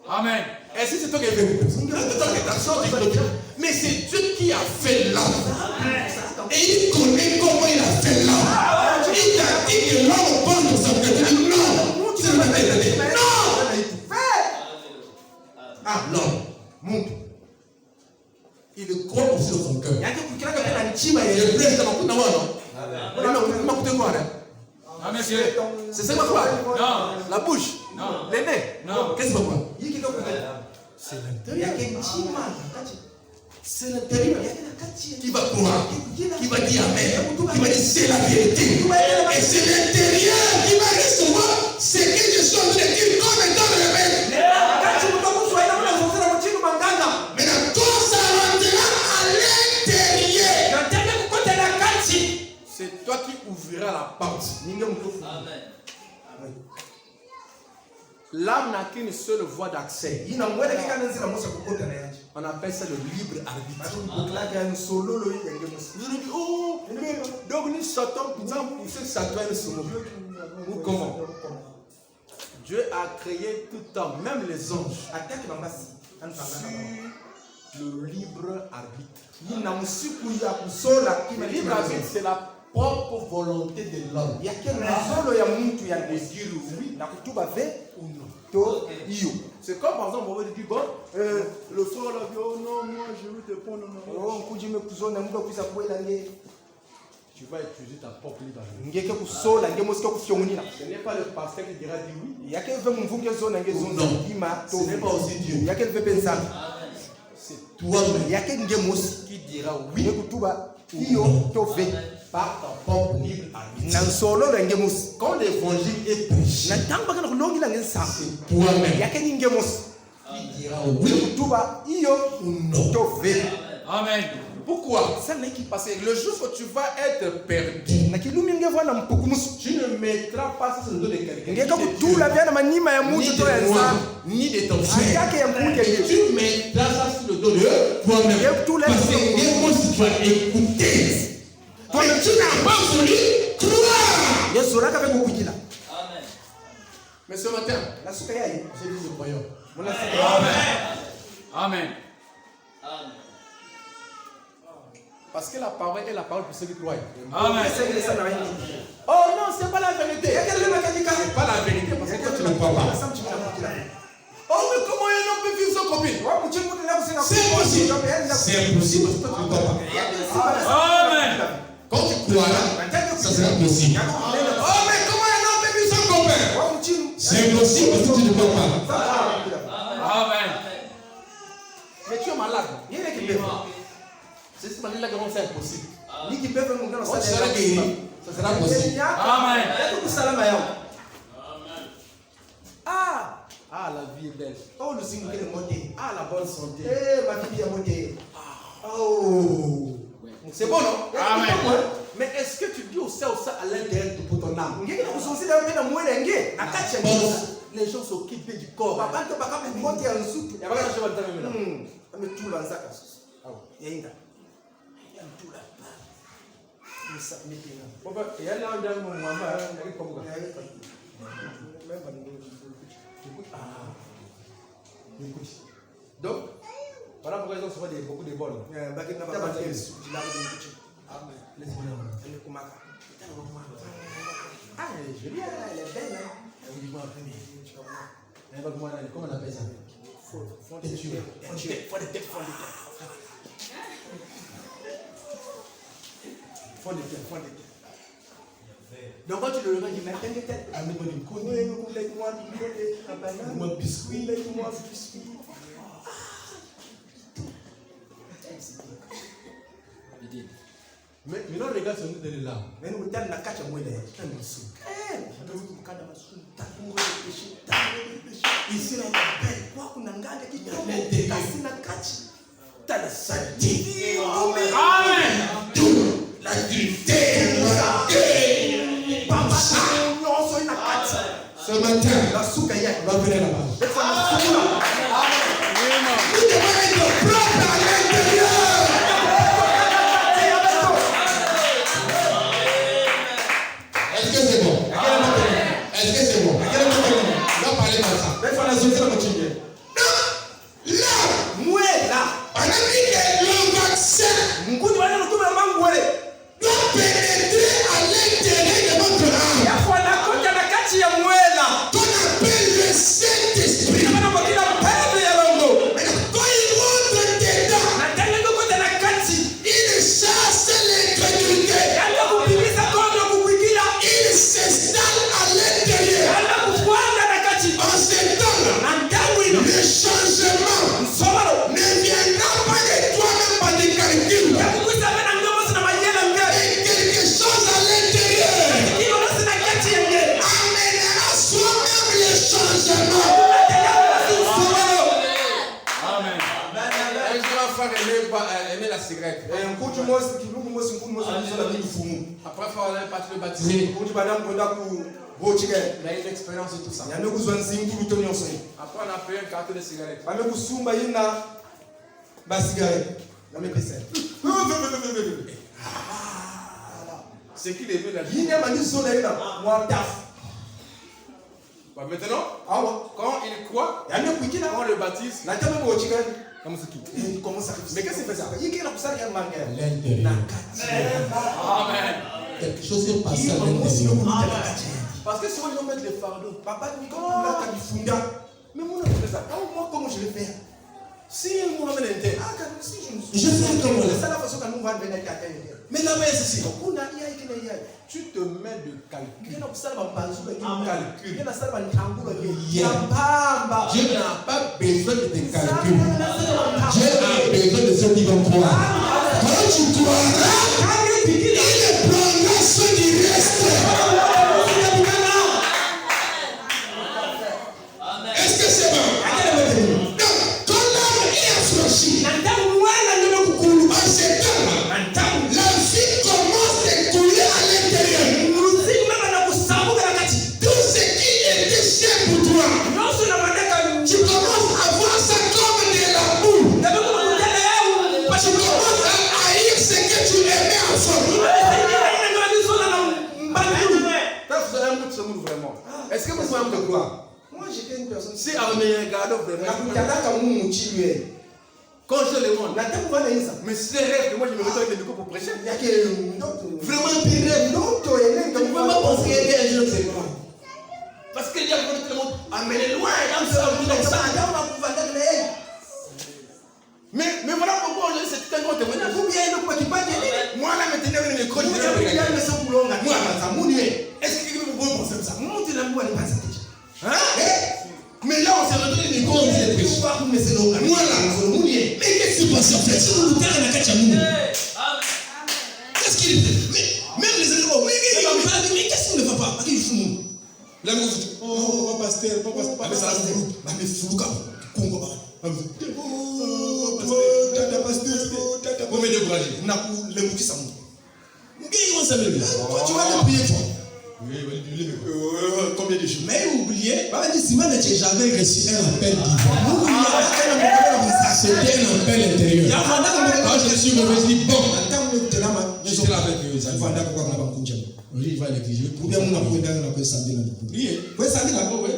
Amen. et si c'est toi qui es venu, mais c'est Dieu qui a fait l'homme. Et il connaît comment il a fait l'homme. Il t'a dit que l'homme pense dans son cœur. Non, c'est la vérité. Non. Ah, l'homme, monte. Il croit aussi dans son C'est ça que quoi? Non. La bouche? Non. Les nez? Non. Qu'est-ce que c'est quoi? C'est l'intérieur. C'est l'intérieur qui va croire, qui va dire Amen, qui va dire c'est la vérité. Et c'est l'intérieur qui va recevoir ce que je suis en train de dire comme étant le réveil. Maintenant, quand ça rentrera à l'intérieur, c'est toi qui ouvriras la porte. Amen. L'âme n'a qu'une seule voie d'accès. On appelle ça le libre arbitre. Vous allez dire, oh, donc nous sortons pour ce Satan ou comment? Dieu a créé tout homme, même les anges, sur le libre arbitre. Le libre arbitre, c'est la propre volonté de l'homme. C'est comme par exemple, on va dire, bon, le frère l'a dit, oh non, moi je veux te prendre. Tu vas utiliser ta propre libre arbitre. Ce n'est pas le pasteur qui dira oui. ce n'est pas aussi Dieu. C'est toi-même qui dira oui par ta propre libre arbitre. Quand l'évangile est prêché, c'est toi-même qui dira oui ou non. Amen. Pourquoi? Parce que le jour que tu vas être perdu, tu ne mettras pas ça sur le dos de quelqu'un. Ni de moi, ni de ton frère. Tu mettras ça sur le dos de toi-même. Parce que moi, si tu vas écouter, toi, tu n'as pas voulu croire. Amen. Mais ce matin, j'ai dit de croyant. Amen. Amen. Amen. Parce que la parole est la parole pour ceux qui croient. Amen. Oh non, c'est pas la vérité. C'est pas la vérité parce que toi tu ne crois pas. Oh mais comment un homme peut vivre sans copine? C'est impossible. C'est impossible parce que toi tu ne crois pas. Amen. Quand tu croiras, ça sera possible. Oh mais comment un homme peut vivre sans copain? C'est impossible parce que tu ne crois pas. Amen. Mais tu es malade. C'est ce manière-là que c'est impossible. Quand tu seras guéri, ça sera possible. Amen. Ah, la vie est belle. Ah, la bonne santé. C'est bon, non? Amen. Mais est-ce que tu dis au ça à l'intérieur de ton âme? Les gens s'occupent du corps. Donc, voilà pourquoi ils ont souvent beaucoup de bols. Ah, elle est jolie, elle est belle. Comment on appelle ça? Fond de tête. Donc quand tu le regardes, il met une tête. Moi biscuit. Mais maintenant regarde son nez de là. Ici, là, t'as la saleté. Amen. L'adultère. Ce matin, va venir là-bas. Vous devez être propre à l'intérieur. Est-ce que c'est bon? Est-ce que c'est bon? On va parler comme ça. Là, on a dit que le vaccin doit pénétrer à l'intérieur de votre âme. Qu'on appelle le Saint-Esprit. Après, il faut aller pas te baptiser. Il a une expérience et tout ça. Après, on a payé un carton de cigarettes. C'est qui les veut la vie. Maintenant, quand il croit, on le baptise. Mais qu'est-ce que c'est ça? L'intérieur. Amen. Quelque chose est passé à l'intérieur. Parce que si on met les fardeaux, papa dit mais moi, comment je vais faire? Si on met l'intérieur, Je fais comment? c'est la façon qu'on va venir. Mais la main, c'est ici. Tu te mets de calcul. Dieu n'a pas besoin de tes calculs. Dieu a besoin de ceux qui vont croire. Quand tu croiras, il prendra ceux du reste. Est-ce que c'est bon? Donc, quand l'âme est affranchie, en ces temps-là, la vie commence à couler à l'intérieur. Tout ce qui était cher pour toi, tu commences à voir ça comme de la boue. Tu commences à haïr ce que tu aimais enfant. Vraiment. Est-ce que vous savez de quoi? Moi j'étais une personne. Si on me regarde vraiment. Quand je le monde, mais c'est rêve que moi je me retrouve avec le micro pour prêcher. Vraiment un rêve. Non, tu ne peux pas penser qu'il y a un jour c'est moi. Parce qu'il y a tout le monde amené loin. Mais voilà pourquoi aujourd'hui c'est un grand témoignage. Moi là maintenant avec le micro, je est-ce que quelqu'un peut penser comme ça? Mais là on s'est retrouvé les micros, on s'est prêché. Moi là, mais qu'est-ce qui se passe en fait? Si vous terre na kacha mungu. Qu'est-ce qu'il fait? Même les éléments, mais qu'est-ce qu'il ne va pas? Qui fout nous? Là nous oh pasteur, mais ça mais fou comme Congo ba. Tata pasteur, vous me découragez. On a pour le mouki ça nous. Nous ça veut dire. Tu vas le payer fort. Oui, combien de jours? Mais oubliez, j'avais reçu un appel divin. C'était un appel intérieur. Quand je suis revenu, je dis bon, j'étais là avec eux. Il va à l'église.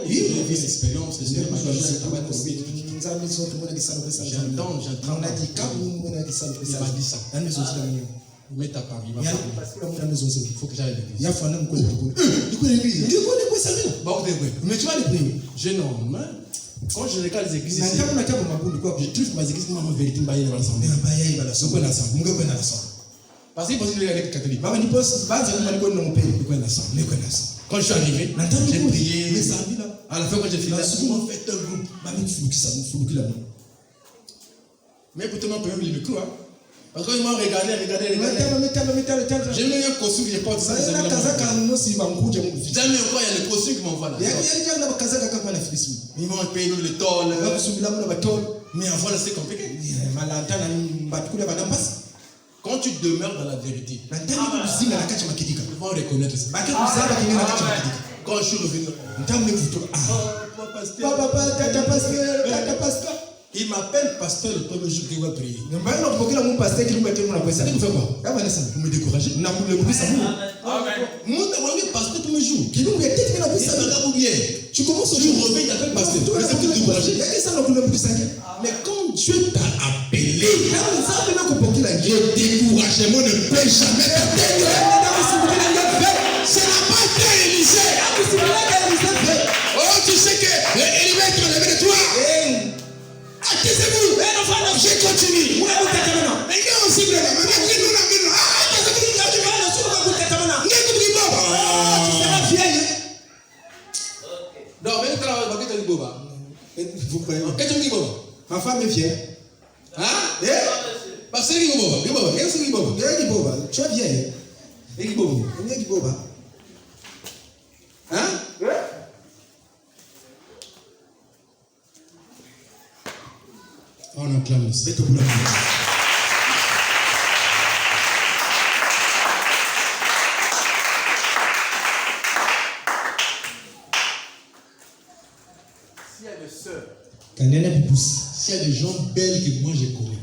Oui, l'expérience. J'entends. Il m'a dit ça. Mais t'as pas vu. Il faut que j'aille à l'église. Mais tu vas les prier. Jeune homme, quand je regarde les églises, je trouve que ma église n'a pas vérité. Parce qu'il pense qu'il est avec catholique. Quand je suis arrivé, j'ai prié. À la fin, quand j'ai fini, on fait un groupe. Mais pourtant, on peut même le micro. Parce qu'ils m'ont regardé. J'ai mis un costume que je porte ça. Jamais encore, il y a le costume qui m'envoie là. Ils m'ont payé le tol. Mais avant, c'est compliqué. Quand tu demeures dans la vérité, ils vont reconnaître ça. Quand je suis revenu, il m'appelle pasteur le premier jour qu'il va prier. Vous me découragez? Pasteur tous les jours. Tu commences au jour, il t'appelle pasteur. Mais quand Dieu t'a appelé, le découragement ne peut jamais t'atteindre. Ça n'a pas été Élisée. Oh, tu sais qu'il va être enlevé de toi. Attendez-vous, je continue. Mais il y a aussi non, mais ma femme est fière. Hein? Parce que tu es vieille. Hein? On acclame. S'il y a des gens belles que moi je connais,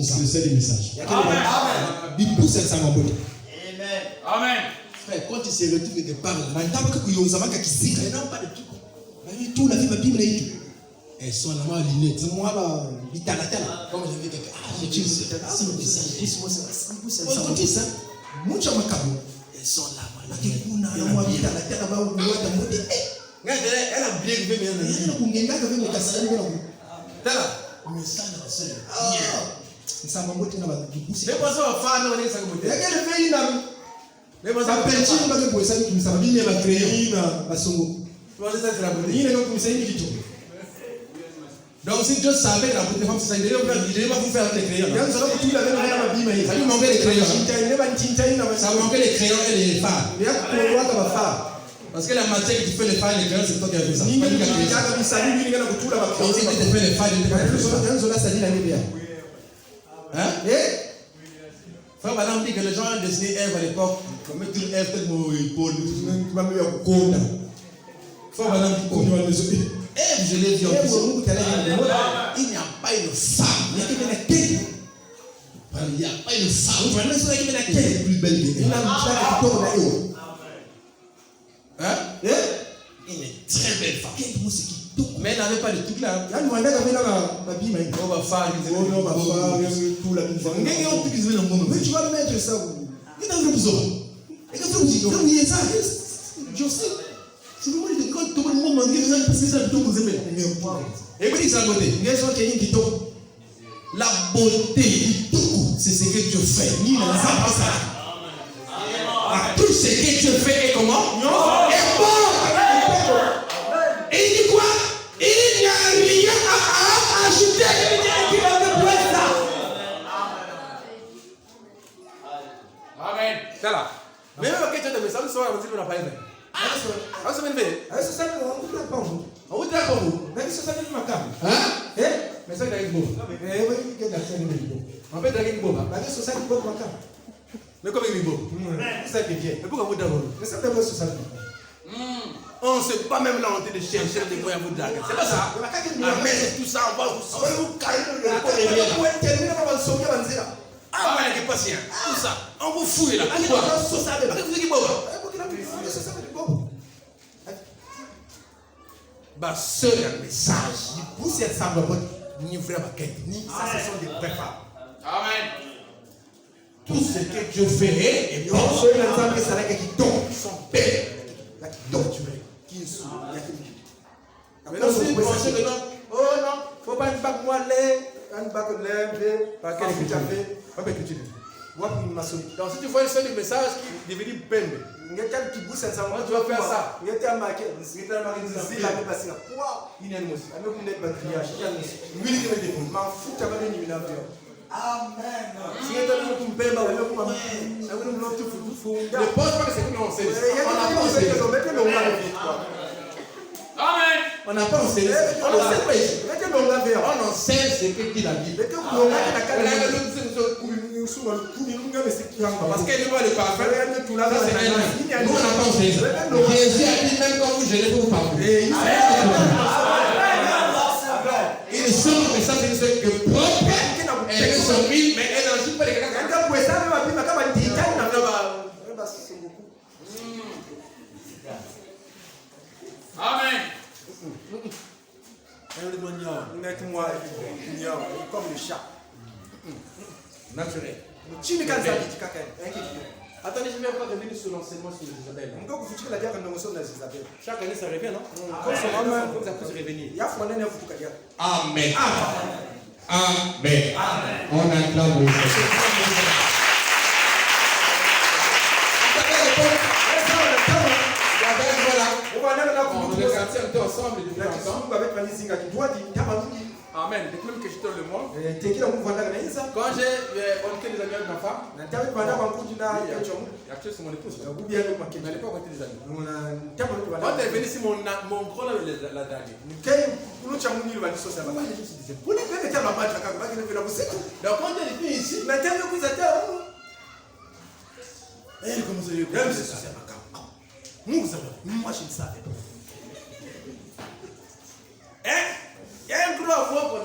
c'est ça le message. Amen. Frère, quand il se retrouve quelque part, elles sont là, lunettes. Comme je dis, j'ai ça. Elles sont là, donc si Dieu savait que la beauté femme, ça ne devait pas vous faire les crayons. Ça lui manquait les crayons. Ça manquait les crayons et les phares. Parce que la matière que tu fais les phares et les crayons, c'est toi qui as fait ça. Donc si tu te fais les phares, tu te fais les phares. Hein? Frère Madame dit que les gens ont dessiné Ève à l'époque, comme mettre une Ève peut-être mon épaule, Frère Madame dit qu'on va les Ève, je l'ai dit en plus. Il n'y a pas une femme. Il n'y a pas une femme. Elle est plus belle que elle. Hein? Une très belle femme. Mais elle n'avait pas de truc là. On va faire. Mais tu vas mettre ça. Il n'a pas besoin. Je sais. Si vous voulez que tout le monde manque, parce que ça tout vous aimez. Et vous dites ça à côté. La beauté, c'est ce que Dieu fait. Tout ce que Dieu fait est comment? Est bon. Et il dit quoi? Il n'y a rien à ajouter. Amen. C'est là. Mais même quand tu as des messages, ça va vous dire qu'on n'a pas aimé. On va se mettre. On vous dit à vous. Mais ça va être ma cam. Hein? Mais ça va être beau. On peut draguer beau. Mais comme il est beau. C'est bien. Mais pourquoi vous draguez? Mais ça peut être ça. On ne sait pas même là on est de chercher des moyens à vous draguer. C'est pas ça. Mais tout ça, on va vous calmer. Ah, voilà, qui est patient. Tout ça. On vous fouille là. Pourquoi? Vous êtes beau. Bah, seul un message. Vous êtes sans ni vrai maquette, ni ça, ce sont des vraies femmes. Amen. Tout ce que Dieu fait et bon. Ceux qui sont belles. Qui sont. Mais non, si vous pensez que non, oh non, faut pas une bague moellée, une bague lèvre, pas qu'elle est fait. Pas que tu dis. Donc si tu vois un seul message qui devient peine, tu vas faire ça. Il y a un marqué, il y a un marqué, il y a un marqué. Il y a un marqué. Amen. Si tu as un peu de temps, je ne pense pas que c'est comme on sait. Amen. On n'a pas enseigné. On enseigne ce que dit la Bible. Parce qu'elle voit le parfum. Nous, on n'a pas enseigné ça. Jésus a dit même quand vous gênez, vous parlez. Ils sont, mais ça, c'est ce que propre. Elles sont mille, mais elles n'en jouent pas les gars. Amen. Comme le chat. Naturel. Attendez, je vais encore revenir sur l'enseignement sur les Isabelle. Chaque année, ça revient, non? Comme ça peut se revenir. Amen. Amen. On acclame le on est sortis un peu ensemble et depuis ensemble. Amen. Depuis même que je donne le monde. Quand j'ai honté les amis avec ma femme, il y a sur mon épouse. Mais à l'époque, on était des amis. Quand elle est venue ici, mon gros là, la draguée. Donc quand elle est venue ici, elle commence à dire que c'est ma cam. Moi, je ne savais pas. avouer qu'on a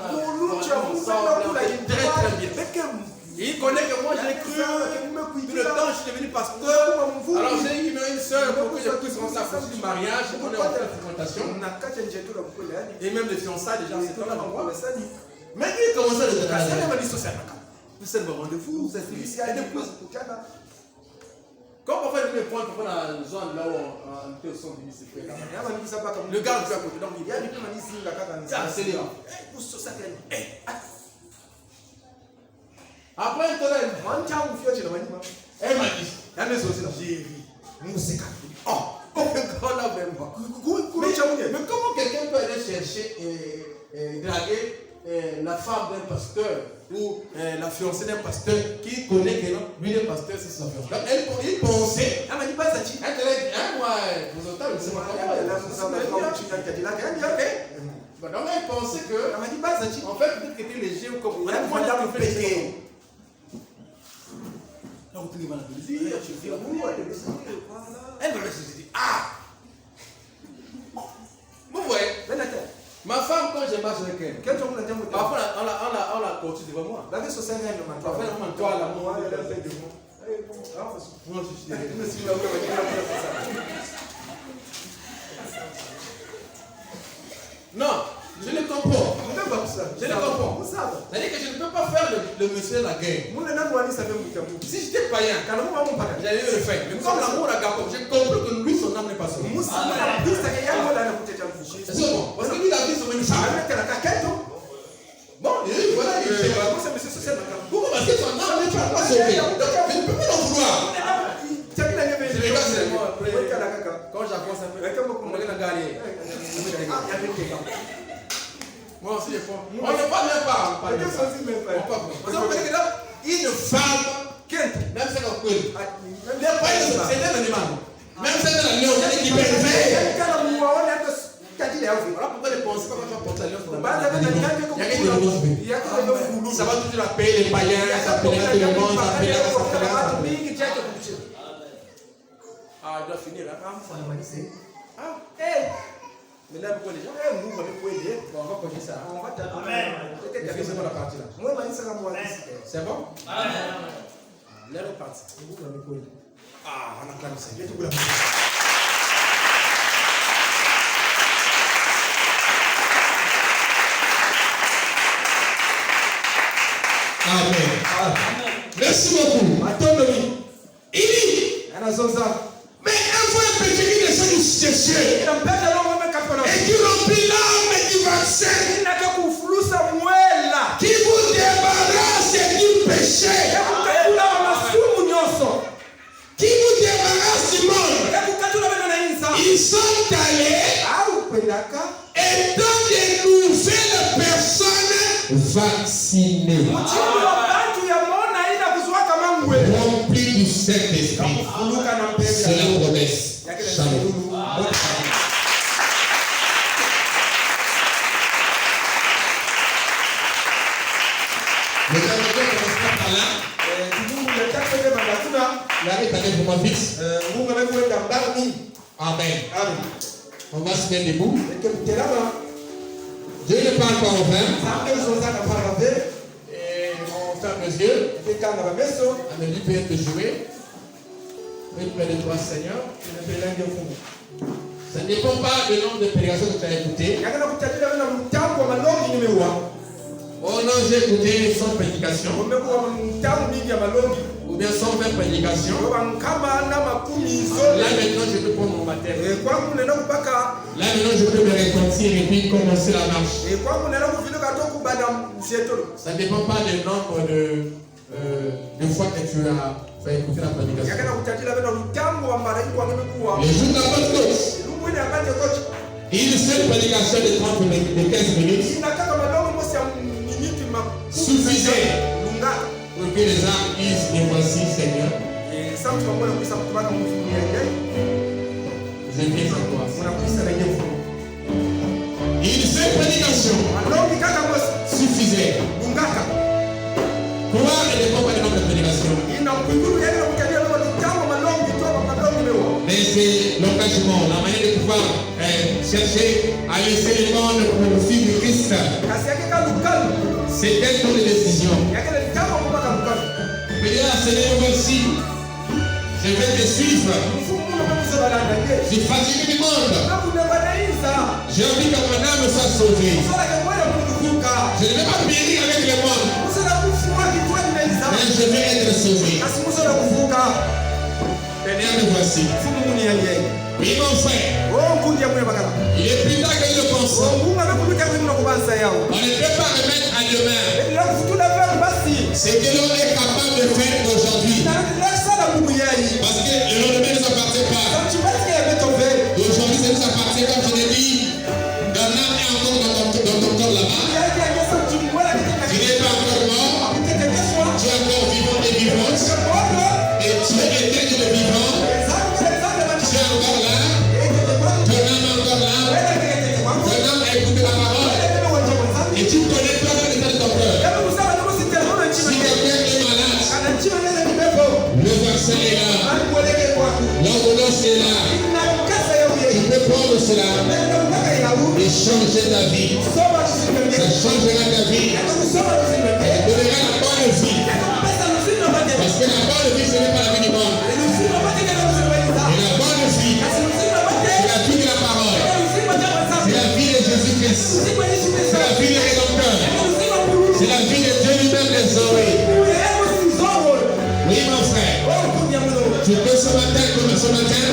ensemble, très bien. Il connaît que moi j'ai cru, tout le temps je suis devenu pasteur. Alors j'ai eu une soeur pour que je puisse rentrer à la du mariage. On est en pleine fréquentation. Et même les fiançailles déjà, c'est dans la voie. Mais il commençait à le dire. Il m'a dit ça, c'est le rendez-vous, c'est ici. Quand parfois il me prend pour la zone là où on était au centre du lycée, le gars est à côté, donc il y a des gens qui c'est après, il m'a dit, mais comment quelqu'un peut aller chercher et draguer la femme d'un pasteur ou la fiancée d'un pasteur qui connaît que lui est pasteur, c'est sa fiancée. Il pensait, elle m'a dit, pas ça, vous entendez, c'est pas donc elle pensait que, elle m'a dit, pas ça, en fait, peut-être que c'était léger ou comme donc tu vas la plaisir, elle va se dire, ah! Vous voyez, ma femme, quand je marche avec elle, parfois on la tortue devant moi. Parfois on m'a toi la moi, elle a fait de moi. Non, je le comprends. Je le comprends. C'est-à-dire que je ne peux pas faire le monsieur la guerre. Si j'étais païen, j'allais le faire. Mais comme l'amour a gâté, j'ai compris que lui, son âme n'est pas sauvée. C'est bon. Parce que lui, la vie, c'est une femme. Bon, voilà, il fait pas. Pourquoi? Parce que son âme n'est pas sauvée. Donc, je ne peux pas l'en vouloir. Quand j'avance un peu, on regarde la galerie. Moi aussi, je crois. On ne parle même pas. On parle même pas. Une femme, même si elle c'est un animal. Même si elle est un lion, qui peut faire. Voilà pourquoi ne pensez pas quand tu vas porter la lion. Il y a que ça va toujours appeler les païens, ça appeler tout le monde, ça appeler ah, je dois finir là. Mais là, pourquoi les gens bon, on va poser ça. On va taper. C'est bon la partie là. C'est bon? Là, on part. Ah, on a plein de ça. Amen. Merci beaucoup. Il dit, mais un fois un péché qui descend du ciel et qui remplit l'âme du vaccin, qui vous débarrasse du péché, qui vous débarrasse du monde. Ils sont allés et dans des nouvelles personnes vaccinées, remplies du Saint-Esprit. C'est la promesse. Shalom. Le temps commence par là. La est allée pour mon fils. Amen. On va se mettre debout. Dieu n'est pas encore ouvert. Et on ferme les yeux. On a dit peut-être de jouer. Une près de toi, Seigneur. Ça ne dépend pas du nombre de prédications que tu as écoutées. Oh non, j'ai écouté 100 prédications. Ou bien 120 prédications. Là maintenant, je peux prendre mon baptême. Là maintenant, je peux me repentir et puis commencer la marche. Ça ne dépend pas du nombre de fois que tu as fait écouter la prédication. Les jours de la Pentecôte, une seule prédication de 30 minutes, de 15 minutes suffisait pour que les âmes disent et voici Seigneur. Je viens à toi. Une seule prédication suffisait. Pourquoi elle n'est pas le nombre de prédications? Mais c'est l'engagement, la manière de pouvoir cherché à laisser le monde pour suivre Christ. C'était une décision. Mais là, Seigneur, voici, je vais te suivre. Je suis fatigué du monde. J'ai envie que mon âme soit sauvée. Je ne vais pas périr avec le monde, mais je vais être sauvé. Seigneur, me voici. Oui, mon frère. Il est plus tard que le pensons. On ne peut pas remettre à demain ce que l'on est capable de faire aujourd'hui. Parce que le lendemain ne nous appartient pas. Aujourd'hui, ça nous appartient, comme je l'ai dit. Ton âme est encore dans ton corps là-bas. Tu n'es pas encore mort. Tu es encore vivant et vivante. Et tu es éternel de vivant. Tu es encore là. Ton âme est encore là. Ton âme a écouté la parole. Et tu connais pas l'état de ton cœur. Si quelqu'un est malade, le vaccin est là. L'ordonnance est là. Tu peux prendre cela et changer ta vie. Ça changera ta vie. Ça donnera la bonne vie. Parce que la bonne vie, ce n'est pas la vie du monde. Et la bonne vie, c'est la vie de la parole. C'est la vie de Jésus-Christ. C'est la vie de Rédempteur. C'est la vie de Dieu lui-même des oreilles. Oui, mon frère. Tu peux ce matin, comme ce matin,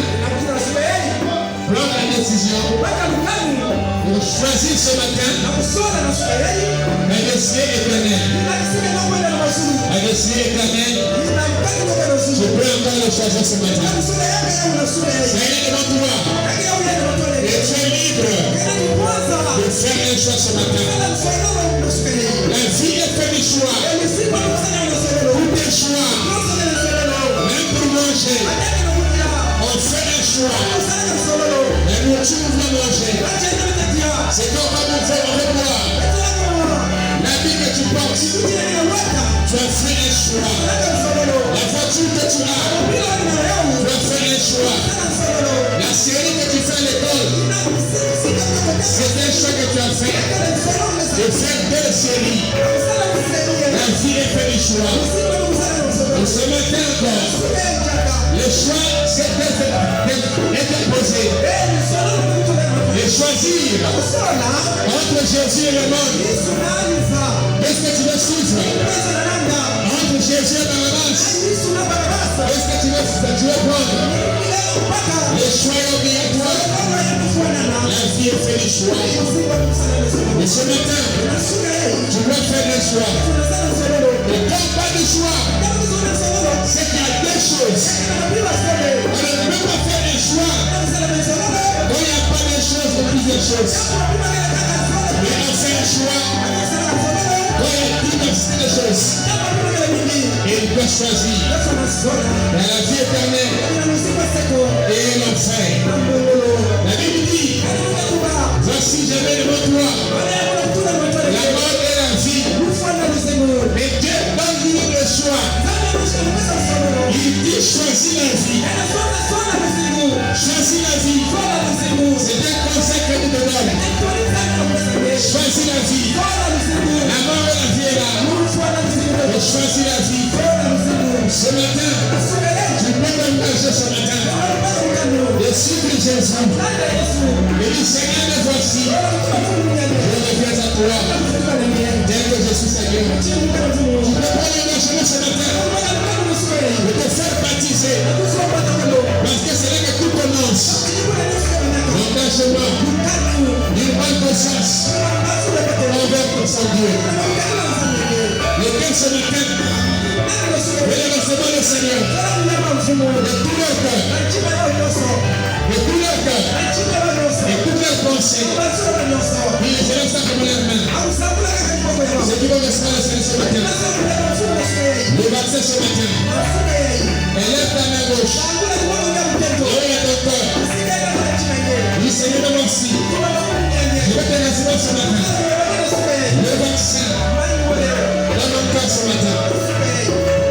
prendre la décision pour choisir ce matin un destin éternel. Un destin éternel, je peux encore le choisir ce matin. Ça y est devant toi. Et tu es libre de faire un choix ce matin. La vie est faite du choix. Tout est choix. Même pour manger, on fait un choix. La nourriture, on va manger. C'est comme on va boire. L'habit que tu portes, tu as fait un choix. La voiture que tu as, tu as fait un choix. La série que tu fais à l'école, c'est un choix que tu as fait. De faire deux séries. La vie est faite du choix. Et ce matin encore, le choix c'est d'être posé. Et choisir entre Jésus et le monde. Qu'est-ce que tu veux suivre? Entre Jésus et Barabbas. Qu'est-ce que tu veux prendre? Le choix est obligatoire. La vie est faite du choix. Et ce matin, tu dois faire le choix. Et quand pas de choix, c'est qu'il y a deux choses. On ne peut pas faire un choix quand il n'y a pas de choses ou plusieurs choses. Mais on fait un choix quand il y a une de choses. Et il doit choisir dans la vie éternelle et l'enfer. La Bible dit, voici je vais devant toi. La mort et la vie. Mais Dieu donne-lui le choix. Il dit choisis la vie. Choisis la vie. C'est un conseil que nous te donne. Choisis la vie. La mort et la vie est là. Et choisis la vie. Ce matin, tu peux t'engager ce matin de suivre Jésus. Et dit Seigneur, me voici. Je reviens à toi. Dès que je suis Seigneur. Tu peux prendre l'engagement ce matin de te faire baptiser. Parce que c'est là que tout commence. L'engagement d'une bonne conscience envers ton Dieu. Lequel ce matin veut recevoir le Seigneur de tout leur cœur. De tout leur cœur. Et toutes leurs pensées. Il est là ça comme l'air main. C'est qui vont recevoir le Seigneur ce matin. Le baptême ce matin. Élève ta main gauche. Ouvre ton cœur. Dis Seigneur, me voici. Je vais te recevoir ce matin. Le vaccin. Dans mon cœur ce matin.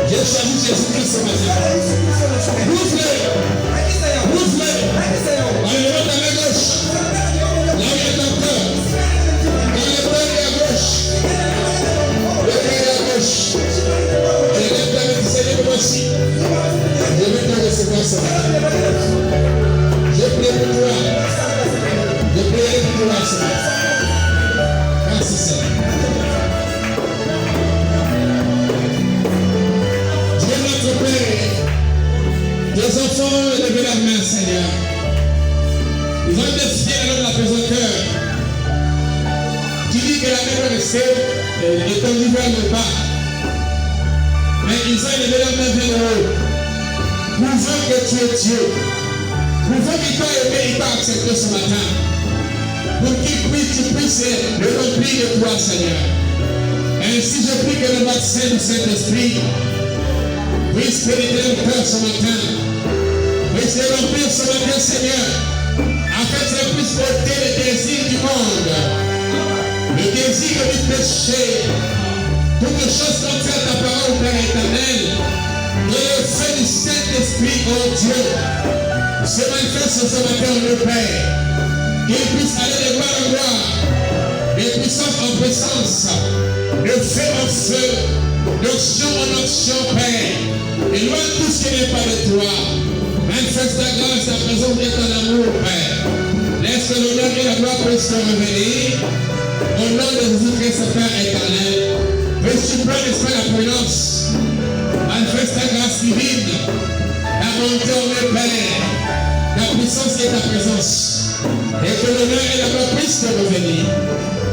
J'ai choisi Jésus-Christ ce matin. Ouvre-le. Ouvre-le. En levant ta main gauche. Je vais te recevoir ce matin. Je prie pour toi. Je prie pour toi ce matin. Merci Seigneur. Dieu notre Père, tes enfants levez la main Seigneur. Ils ont été fiers de la pesanteur. Tu dis que la main est restée et ton niveau n'est pas. Mais ils ont levé la main vers le haut. Prouvant que tu es Dieu. Prouvant qu'il t'a aimé, il t'a accepté ce matin. Pour qu'il puisse, tu puisses le remplir de toi, Seigneur. Ainsi, je prie que le baptême du Saint-Esprit puisse pénétrer le cœur ce matin. Puisse le remplir ce matin, Seigneur. Afin que ça puisse porter le désir du monde. Le désir du péché. Toutes choses contraires à ta parole, Père éternel. Et le feu du Saint-Esprit, oh Dieu, se manifeste ce matin, le Père. Qu'il puisse aller de gloire en gloire, de puissance en puissance, de feu en feu, d'onction en onction, Père. Éloigne tout ce qui n'est pas de toi. Manifeste ta grâce, ta présence et ton amour, Père. Laisse que l'honneur et la gloire puissent te revenir. Au nom de Jésus-Christ, Père éternel. Puisses-tu prendre l'esprit la prudence. Manifeste ta grâce divine, ta bonté en mon Père, ta puissance et ta présence. Et que l'honneur et la gloire puissent te revenir.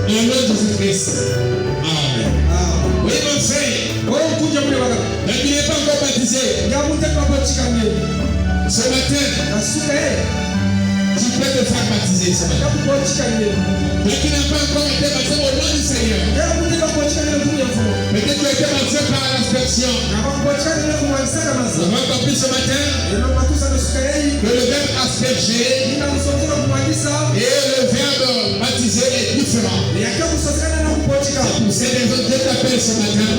Au nom de Jésus-Christ. Amen. Oui, mon frère. Mais tu n'es pas encore baptisé. Ce matin, tu peux te faire baptiser ce matin. Mais tu n'as pas encore été baptisé au nom du Seigneur. Mais que tu as été baptisé par l'aspersion. On va compris ce matin que le verbe asperger et le verbe baptiser est différent. C'est pour cette raison que Dieu t'appelle ce matin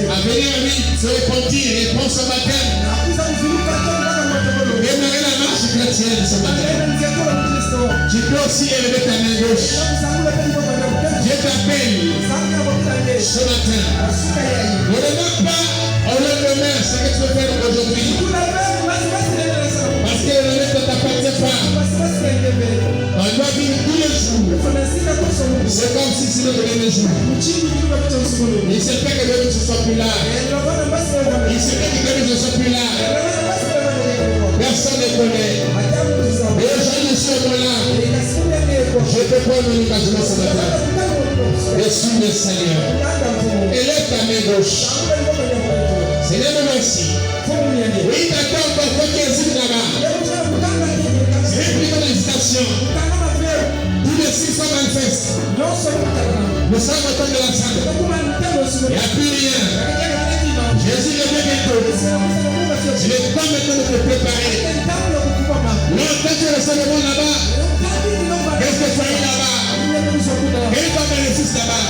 à venir à lui se repentir et répondre ce matin. Démarrer la marche chrétienne ce matin. Tu peux aussi élever ta main gauche. Dieu t'appelle ce matin. Ne demande pas au lendemain ce que tu veux faire aujourd'hui. Parce que le lendemain ne t'appartient pas. On doit vivre tous les jours. C'est comme si c'était le dernier jour. Il se fait que Dieu ne soit plus là. Il se fait que Dieu ne soit plus là. Personne ne connaît. Et aujourd'hui, je suis au là. Je te prends mon engagement ce matin. Et suis le Seigneur. Élève ta main gauche. Seigneur, merci. Oui, d'accord, encore faut qu'il hésite là-bas. C'est plus dans l'hésitation. Tous les signes sont manifestes. Nous sommes au temps de la salle. Il n'y a plus rien. Jésus revient bientôt. Il est temps maintenant de te préparer. Longtemps tu restes le monde là-bas. Qu'est-ce que tu as eu là-bas? Quel est ton bénéfice là-bas?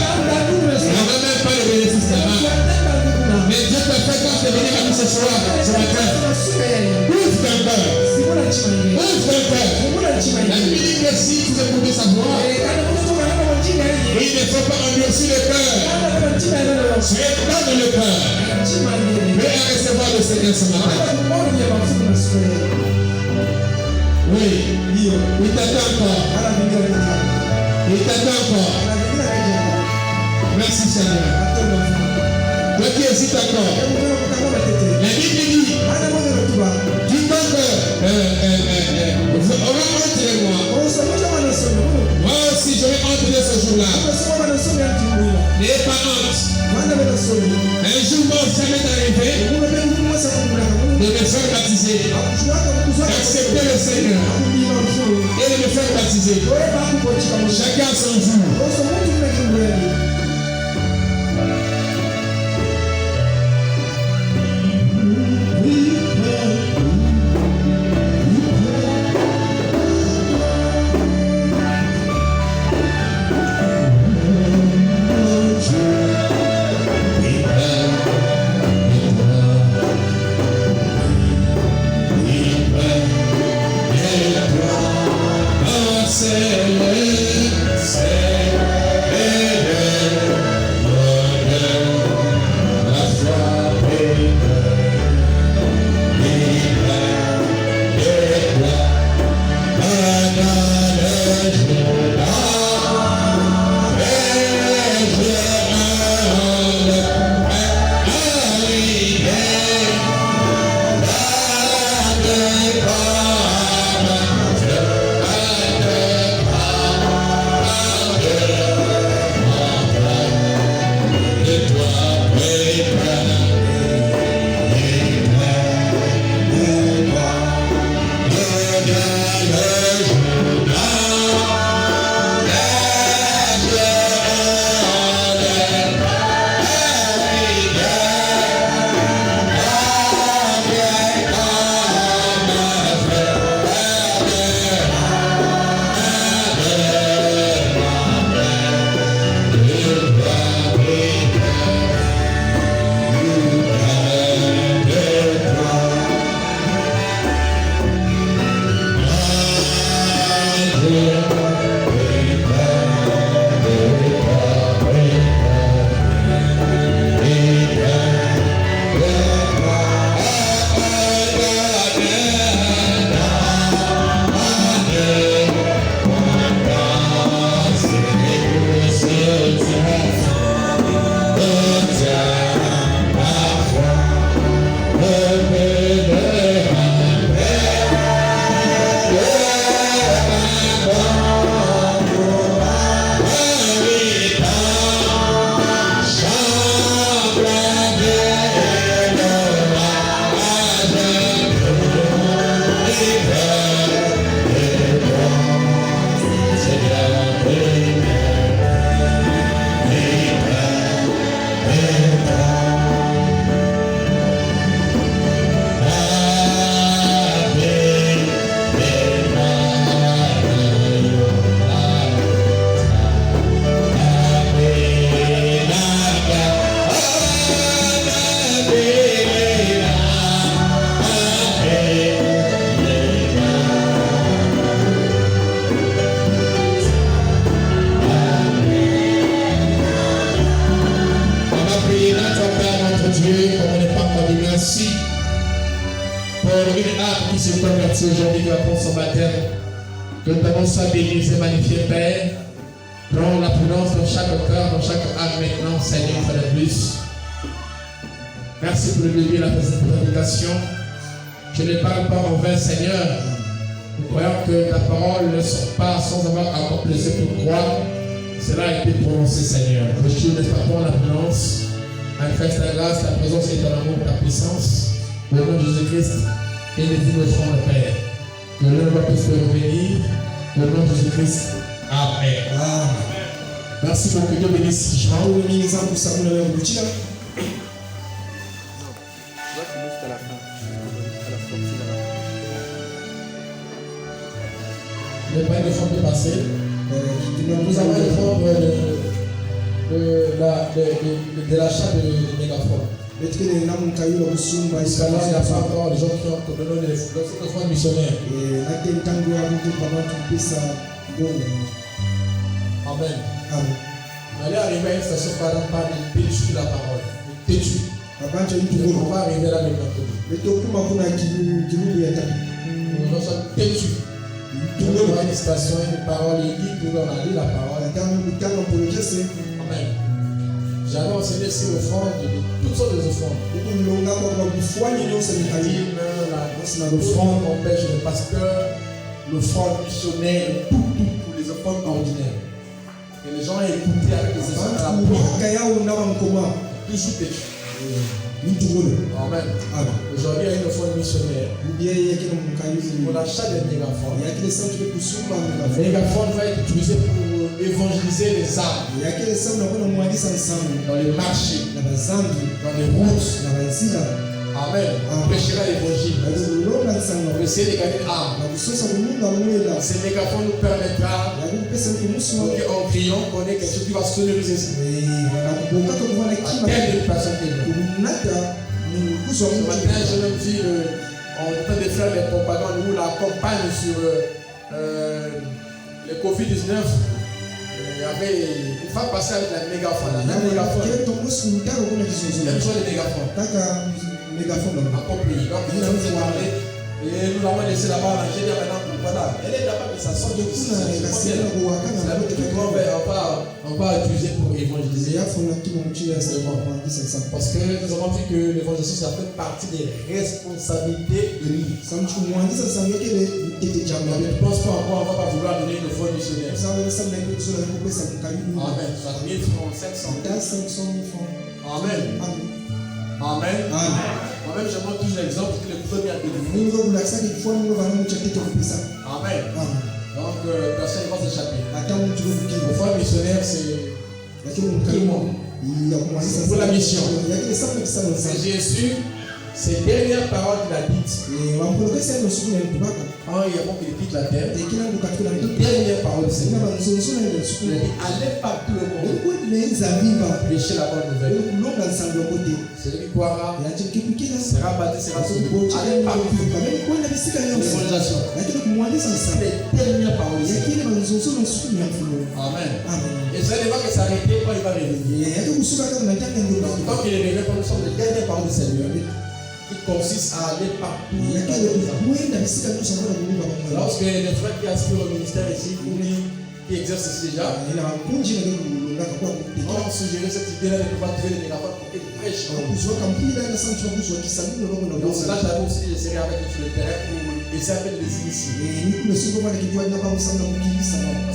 Il n'y a même pas de bénéfice là-bas. Mais Dieu t'a fait quand tu es venu à nous ce soir, ce matin. Ouvre ton cœur. Ouvre ton cœur. La Bible dit que si tu veux trouver sa voix, il ne faut pas endurcir le cœur. Soyez prêts dans le cœur. Prêt à recevoir le Seigneur ce matin. Oui, il t'attend encore. Il t'attend encore. Merci Seigneur. Toi qui hésites encore. La Bible dit, quiconque aura entré moi. Moi aussi je vais entrer ce jour-là. N'ayez pas honte. Un jour mort jamais arrivé de me faire baptiser. D'accepter le Seigneur et de me faire baptiser. Chacun son jour. C'est pour une âme qui se convertit aujourd'hui, qui va prendre son baptême. Que ta nom soit béni et magnifié, Père. Prends la prudence dans chaque cœur, dans chaque âme maintenant, Seigneur, une fois de plus. Merci pour le début et la prédication. Je ne parle pas en vain, Seigneur. Nous croyons que ta parole ne sort pas sans avoir accompli ce que croire. Cela a été prononcé, Seigneur. Je te laisse pas prendre la prudence. Manifeste ta grâce, ta présence et ton amour, ta puissance. Au nom de Jésus-Christ, et les nos offrandes, le Père. Que l'un va puisse revenir. Au nom de Jésus-Christ. Amen. Amen. Merci beaucoup. Dieu bénisse. Je vais vous donner l'exemple pour ça. Vous l'avez oublié là. Le pain de forme peut passer. Nous avons une forme de l'achat de mégaphone. Jusqu'à là, il n'y a pas encore les gens qui ont donné des fonds missionnaires. Amen. On allait arriver à une station par exemple par de têtu la parole. De têtu. On va arriver là maintenant. Nous sommes têtus. Nous avons une station, une parole, il dit que nous allons lire la parole. Amen. J'avais enseigné sur l'offrande, toutes sortes d'offrandes. L'offrande qu'on paie chez le pasteur, l'offrande missionnaire, tout pour les offrandes ordinaires. Et les gens ont écouté avec les offrandes à la porte. Toujours péché. Amen. Aujourd'hui, il y a une offrande missionnaire. Pour l'achat des mégaphones. Les mégaphones vont être utilisés pour évangéliser les âmes. Dans les marchés, dans les routes. Amen. On prêchera l'évangile. On essaie de gagner âme. Ces mégaphones nous permettra, en criant, qu'on ait quelque chose qui va sonoriser à telle personne qui est là. Ce matin, j'ai même vu en train de faire des propagandes où la campagne sur le Covid-19. Il y avait une femme passée avec la mégaphone. La mégaphone. Il y a toujours les mégaphones. Accompli. Donc, nous avons parlé. Et nous l'avons laissé là-bas. L'ingénieur maintenant, voilà. Elle est là-bas, mais ça sort de tout. On va utiliser pour évangéliser. Parce que nous avons vu que l'évangélisation, ça fait partie des responsabilités de l'île. Je ne pense pas encore, on ne va pas vouloir donner une offrande missionnaire. Amen. 1000 francs, 500 francs. Amen. Amen. Moi-même, je montre toujours l'exemple que le premier a donné. Amen. Donc, personne ne va s'échapper. L'offrande missionnaire, c'est tout le monde. C'est pour la mission. C'est Jésus, ces dernières paroles qu'il a dites. Quand il y a bon qu'il quitte la terre, les dernières paroles, c'est il a dit allez partout le monde, prêchez la bonne nouvelle. Celui qui croira sera baptisé, sera sauvé. Allez partout. Les dernières paroles. Amen. Et ça ne va que s'arrêter quand il va revenir. Tant qu'il est revenu, nous sommes les dernières paroles du Seigneur, qui consiste à aller partout. Lorsque les frères qui aspirent au ministère ici, qui exercent ici déjà, on suggérait cette idée-là de pouvoir trouver les mégaphones pour qu'ils prêchent. Donc cela, j'avais aussi essayé avec eux sur le terrain pour essayer de les initier. Parce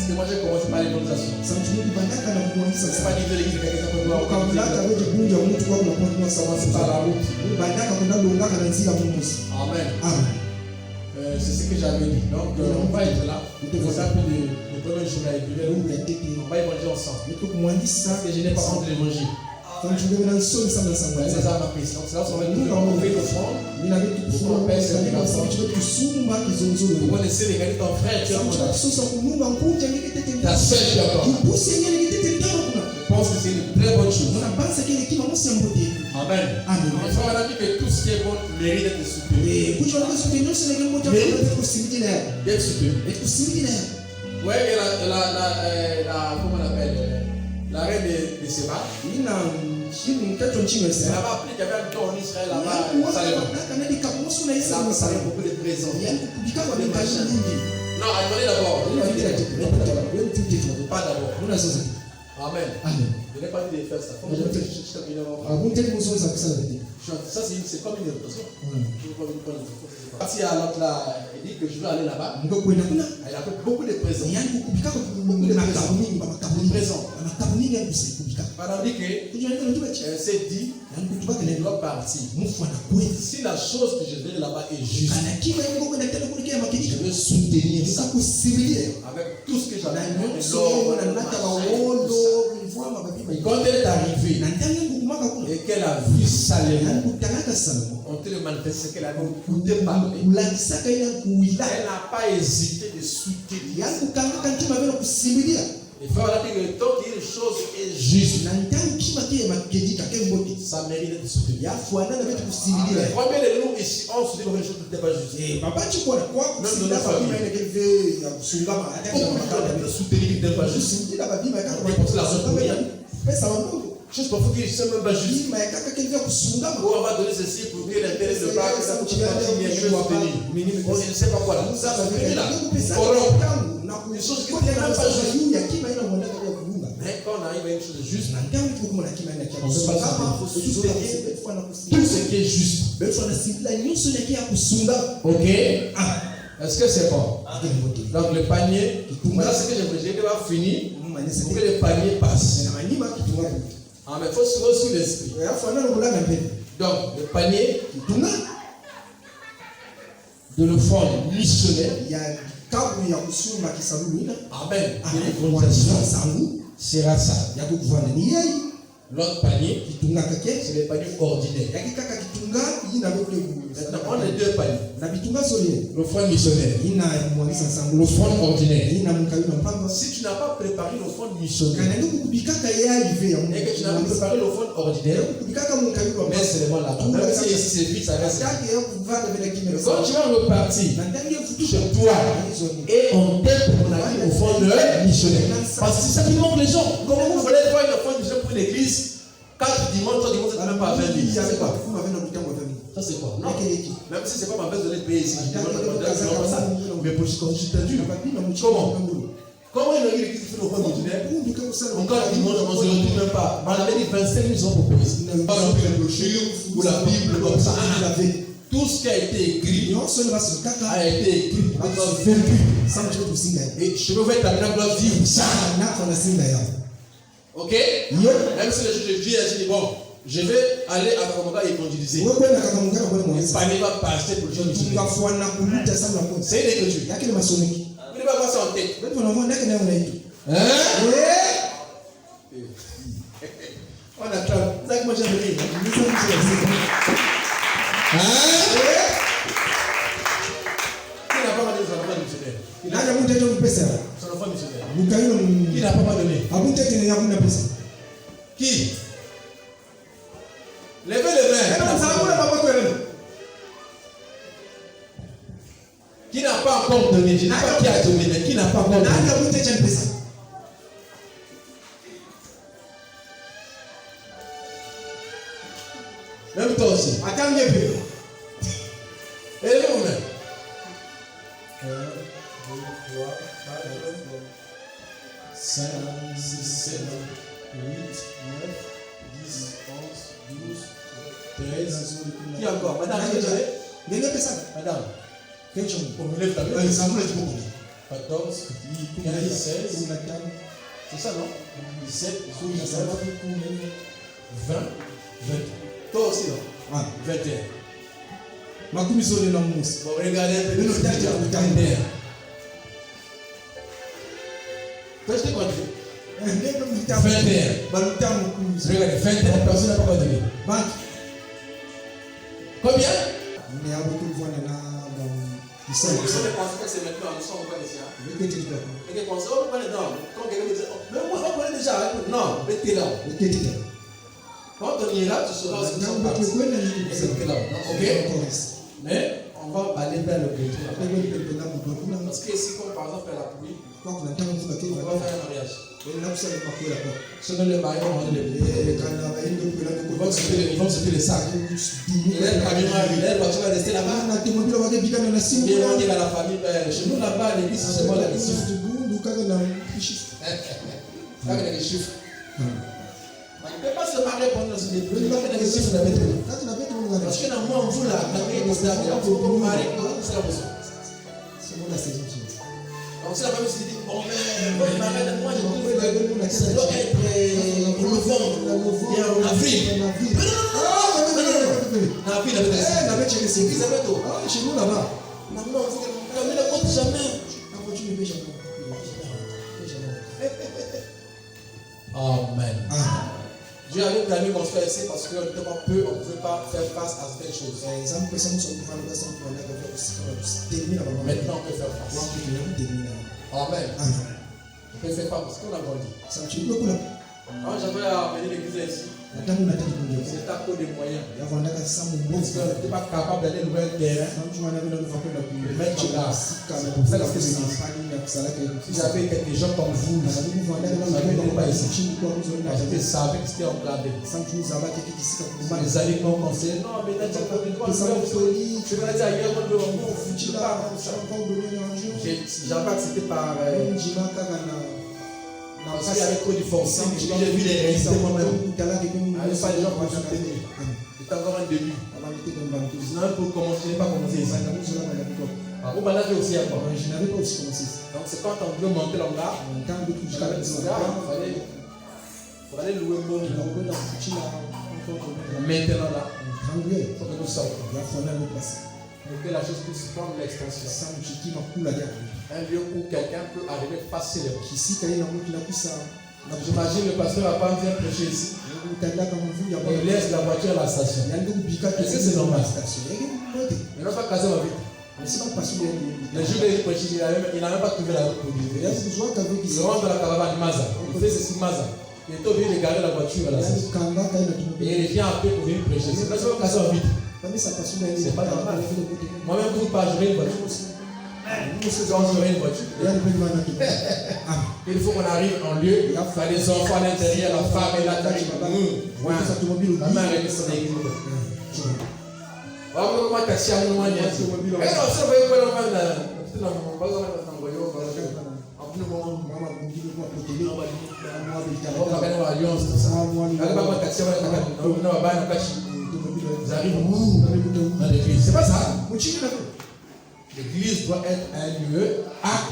que moi j'ai commencé par l'évangélisation. C'est pas l'idée de l'église, quelqu'un peut voir. C'est par la route. Amen. C'est ce que j'avais dit. Donc on va être là. On va appeler le premier jour à l'église. On va évangéliser ensemble. Parce que je n'ai pas honte de l'évangile. C'est ça ma prise. Donc c'est là où on va nous offrir l'offrande. On pèse les mégaphone. On va laisser les gagner ton frère qui est en ta soeur qui est encore. Je pense que c'est une très bonne chose. Amen. Il faut dire que tout ce qui est bon mérite d'être soutenu. D'être soutenu. Oui, comment on appelle la reine de Séba. là-bas, après, il y avait un temps en Israël, là-bas, Salomon. Là, ça avait beaucoup de présents. Non, attendez d'abord. Pas d'abord. Amen. Je n'ai pas dit de faire ça. Ça, c'est comme une répression. Si à l'autre là, il dit que je veux aller là-bas, il a fait beaucoup de présents. Beaucoup de présents. Pendant dit que c'est dit, il doit partir. Si la chose que je veux là-bas est juste, je veux soutenir ça avec tout ce que j'avais. Quand elle est arrivée et qu'elle a vu Salomon, on te le manifeste qu'elle avait écouté parler. Elle n'a pas hésité de soutenir. Il faut dire que tant qu'une chose est juste, ça mérite d'être soutenu. Combien de nous ici on soutient quelque chose qui n'était pas juste? Même dans la famille. Soutenir qui n'était pas juste. Juste pour qu'il ne soit même pas juste. Ou on va donner ceci pour que l'intérêt de pas que ça continue à soutenir. Je ne sais pas quoi là. Ça va venir là. Une chose qui n'est même pas juste. Mais quand on arrive à une chose juste, on peut pas soutenir tout ce qui est juste. Ok? Est-ce que c'est bon? Donc le panier, voilà ce que j'ai déjà fini pour que le panier passe. Ah, mais il faut se sur l'esprit. Donc, le panier de l'offrande missionnaire. Amen. Sera ça. L'autre panier, c'est le panier ordinaire. Maintenant, on a deux paniers. L'offrande missionnaire. L'offrande ordinaire. Si tu n'as pas préparé l'offrande missionnaire et que tu n'as pas préparé l'offrande ordinaire, mais seulement là-bas. Même si c'est vite, ça reste. Quand tu vas repartir chez toi et on t'aide pour qu'on arrive l'offrande missionnaire. Parce que c'est ça qui manque les gens. Comment vous voulez voir une offrande missionnaire pour l'église? 4 dimanches, 3 dimanches, c'est même pas 20 000. Ça c'est quoi? Ça c'est quoi? Non. Même si c'est pas ma base de les payer ici, je demande pas ça. Mais pour quand je suis perdu. Comment? Comment il a eu l'église qui fait l'offrande missionnaire? En 4 dimanches, on ne se retrouve même pas. On avait dit 25 000 euros pour payer. Pas non plus la brochure ou la Bible comme ça. Tout ce qui a été écrit a été écrit. On a vécu. Et je veux être la gloire vivre ça. Ok? Même si le jour de Dieu a dit bon, je vais aller à Kakamanga évangéliser. Le panier va passer pour le jour de Dieu. C'est une écriture. Vous ne pouvez pas voir ça en tête. On a clap. C'est ça que moi j'aime bien. Qui n'a pas donné son enfant missionnaire? Son enfant missionnaire. Qui n'a pas donné? Qui? Levez les mains. Qui n'a pas encore donné? Je ne sais pas qui a donné, mais qui n'a pas encore donné? Même toi aussi. Élevez vos mains. 1, 2, 3, 4, 5, 6, 7, 8, 9, 10, 11, 12, 13. Qui encore? Madame, Madame. On me lève la main. 14, 15, 16. C'est ça, non? 17, 19, 20, 20. Toi aussi, non? 21. Bon, regardez un peu. Toi, je t'ai compté. 21. Regardez, 21 personnes n'ont pas donné. Combien? Vous savez que c'est maintenant, nous sommes pas ici. Et que quand on va dedans, quand quelqu'un me dit, mais moi, on connaît déjà. Non, mettez là. Quand on ira, tu sauras ce que c'est. Ok? Mais on on va aller vers le retour. Parce que si, comme par exemple, la pluie, on va faire un mariage. Selon le mariage, on va les ils vont sauter les sacs. Et le camion arrive, la voiture va rester là-bas. Et on dit à la famille, chez nous là-bas, l'église, c'est seulement la mission. Avec les chiffres. On ne peut pas se marier pendant ce début. Il va faire des chiffres de météo. Parce que dans moi, on vous l'a marié, on vous marié, c'est la raison. C'est moi la saison. Donc si la famille se dit, bon, mais votre mariage, moi, je trouve que ça doit être au novembre et en avril. Mais non. En avril, avec les églises, ils avaient tout. Chez nous là-bas. Maintenant, vous ne le compte jamais. La voiture ne peut jamais. Amen. Dieu avait permis qu'on se fasse ici parce qu'on était pas peu, on ne pouvait pas faire face à certaines choses. Maintenant, on peut faire face. Amen. On peut faire face parce qu'on a grandi. Quand j'avais amené l'église ici, c'était à cause des moyens. Parce qu'on n'était pas capable d'aller louer un terrain. Mettre là. C'est pour ça que si j'avais quelques gens comme vous, je n'avais pas ici. Parce que je savais que c'était enclavé. Les amis m'ont conseillé, non, mais t'as dit quoi, tu vas aller ailleurs, j'avais accepté par. Parce qu'il y avait trop de force. J'ai vu les réalités moi-même. Il n'y avait pas de gens pour me soutenir. C'était encore un début. Sinon, pour commencer, je n'ai pas commencé ici. Au balade aussi à quoi. Je n'avais pas aussi commencé. Donc c'est quand on veut monter là-bas, il fallait louer un bon. Maintenant là, il faut que nous sortions. Pour que la chose puisse prendre l'extension. Un lieu où quelqu'un peut arriver facilement. J'imagine le pasteur va pas venir prêcher ici. Il laisse la voiture à la station. Est-ce que c'est normal? Il n'a pas casé ma vie. Le jour où il prêchait, il n'a même pas trouvé la route pour lui. Il rentre dans la caravane Maza. Il fait ceci Maza. Il est obligé de garder la voiture à la station. Et il vient après pour venir prêcher. C'est pas casé ma vie. C'est pas normal. Moi-même, vous pas jouer une voiture. Il faut qu'on arrive en lieu, il y a les enfants à l'intérieur, la femme et la taille. La main est sur l'église. C'est pas ça. L'église doit être un lieu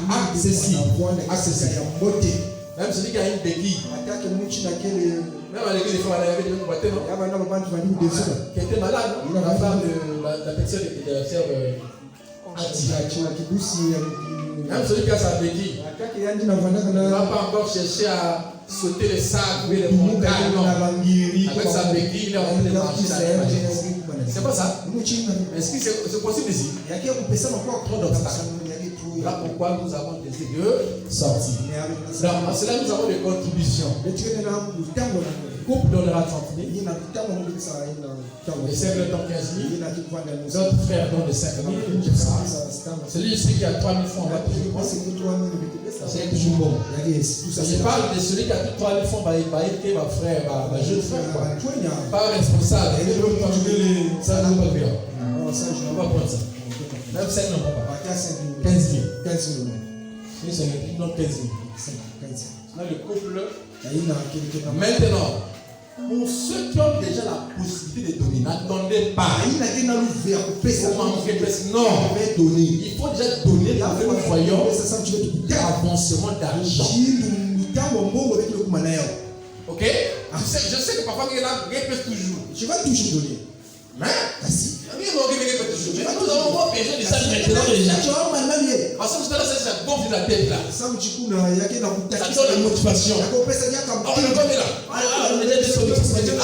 accessible. Même celui qui a une béquille. Même à l'église, il faut aller avec une boîte, non? Qui était malade, la femme de la personne de la sœur Ati. Même celui qui a sa béquille. Il ne va pas encore chercher à sauter les sacs, les montagnes. Avec sa béquille, il est en train de marcher dans la magie. C'est pas ça? Est-ce que c'est possible ici? Trop d'obstacles. Voilà pourquoi nous avons décidé de sortir. Donc, en cela, nous avons des contributions. Couple donnera 30 000. Les sœurs donnent 15 000. D'autres frères donnent 5 000. Celui qui a 3 000 francs va toujours bon. C'est toujours bon. Je parle de celui qui a 3 000 francs, il va être ma frère, ma jeune frère. Pas responsable. Ça, je ne peux pas faire. Je ne peux pas prendre ça. Même 5 non, pas. 15 000. 15 000. Non, 15 000. Là, le couple. Maintenant, pour ceux qui ont déjà la possibilité de donner, n'attendez pas. Non, il faut déjà donner pour que nous voyons l'avancement d'argent. Ok? Je sais que parfois, quelqu'un peut toujours. Je vais toujours donner. Mais, nous avons besoin de ça maintenant déjà. Parce que tout à l'heure, ça gonfle la tête là. Ça donne la motivation. On le connaît là. On est déjà des sollicitations.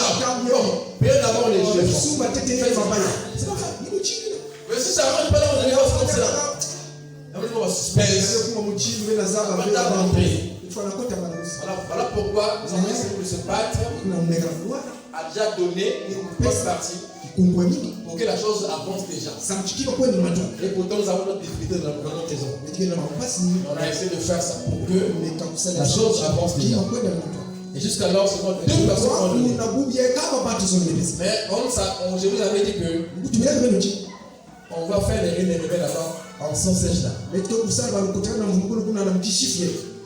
Mais d'abord les jeux. C'est pas ça. Mais si ça rentre pas là, on est là, comme ça. On va suspense. Voilà pourquoi nous avons essayé de se battre. a déjà donné une grosse partie pour que la chose avance déjà. Et pourtant, nous avons notre difficulté dans notre maison. On a essayé de faire ça pour que la chose avance déjà. Et jusqu'alors, c'est notre deux personnes ont donné. Mais je vous avais dit que on va faire les réveils là-bas en sans sèche là.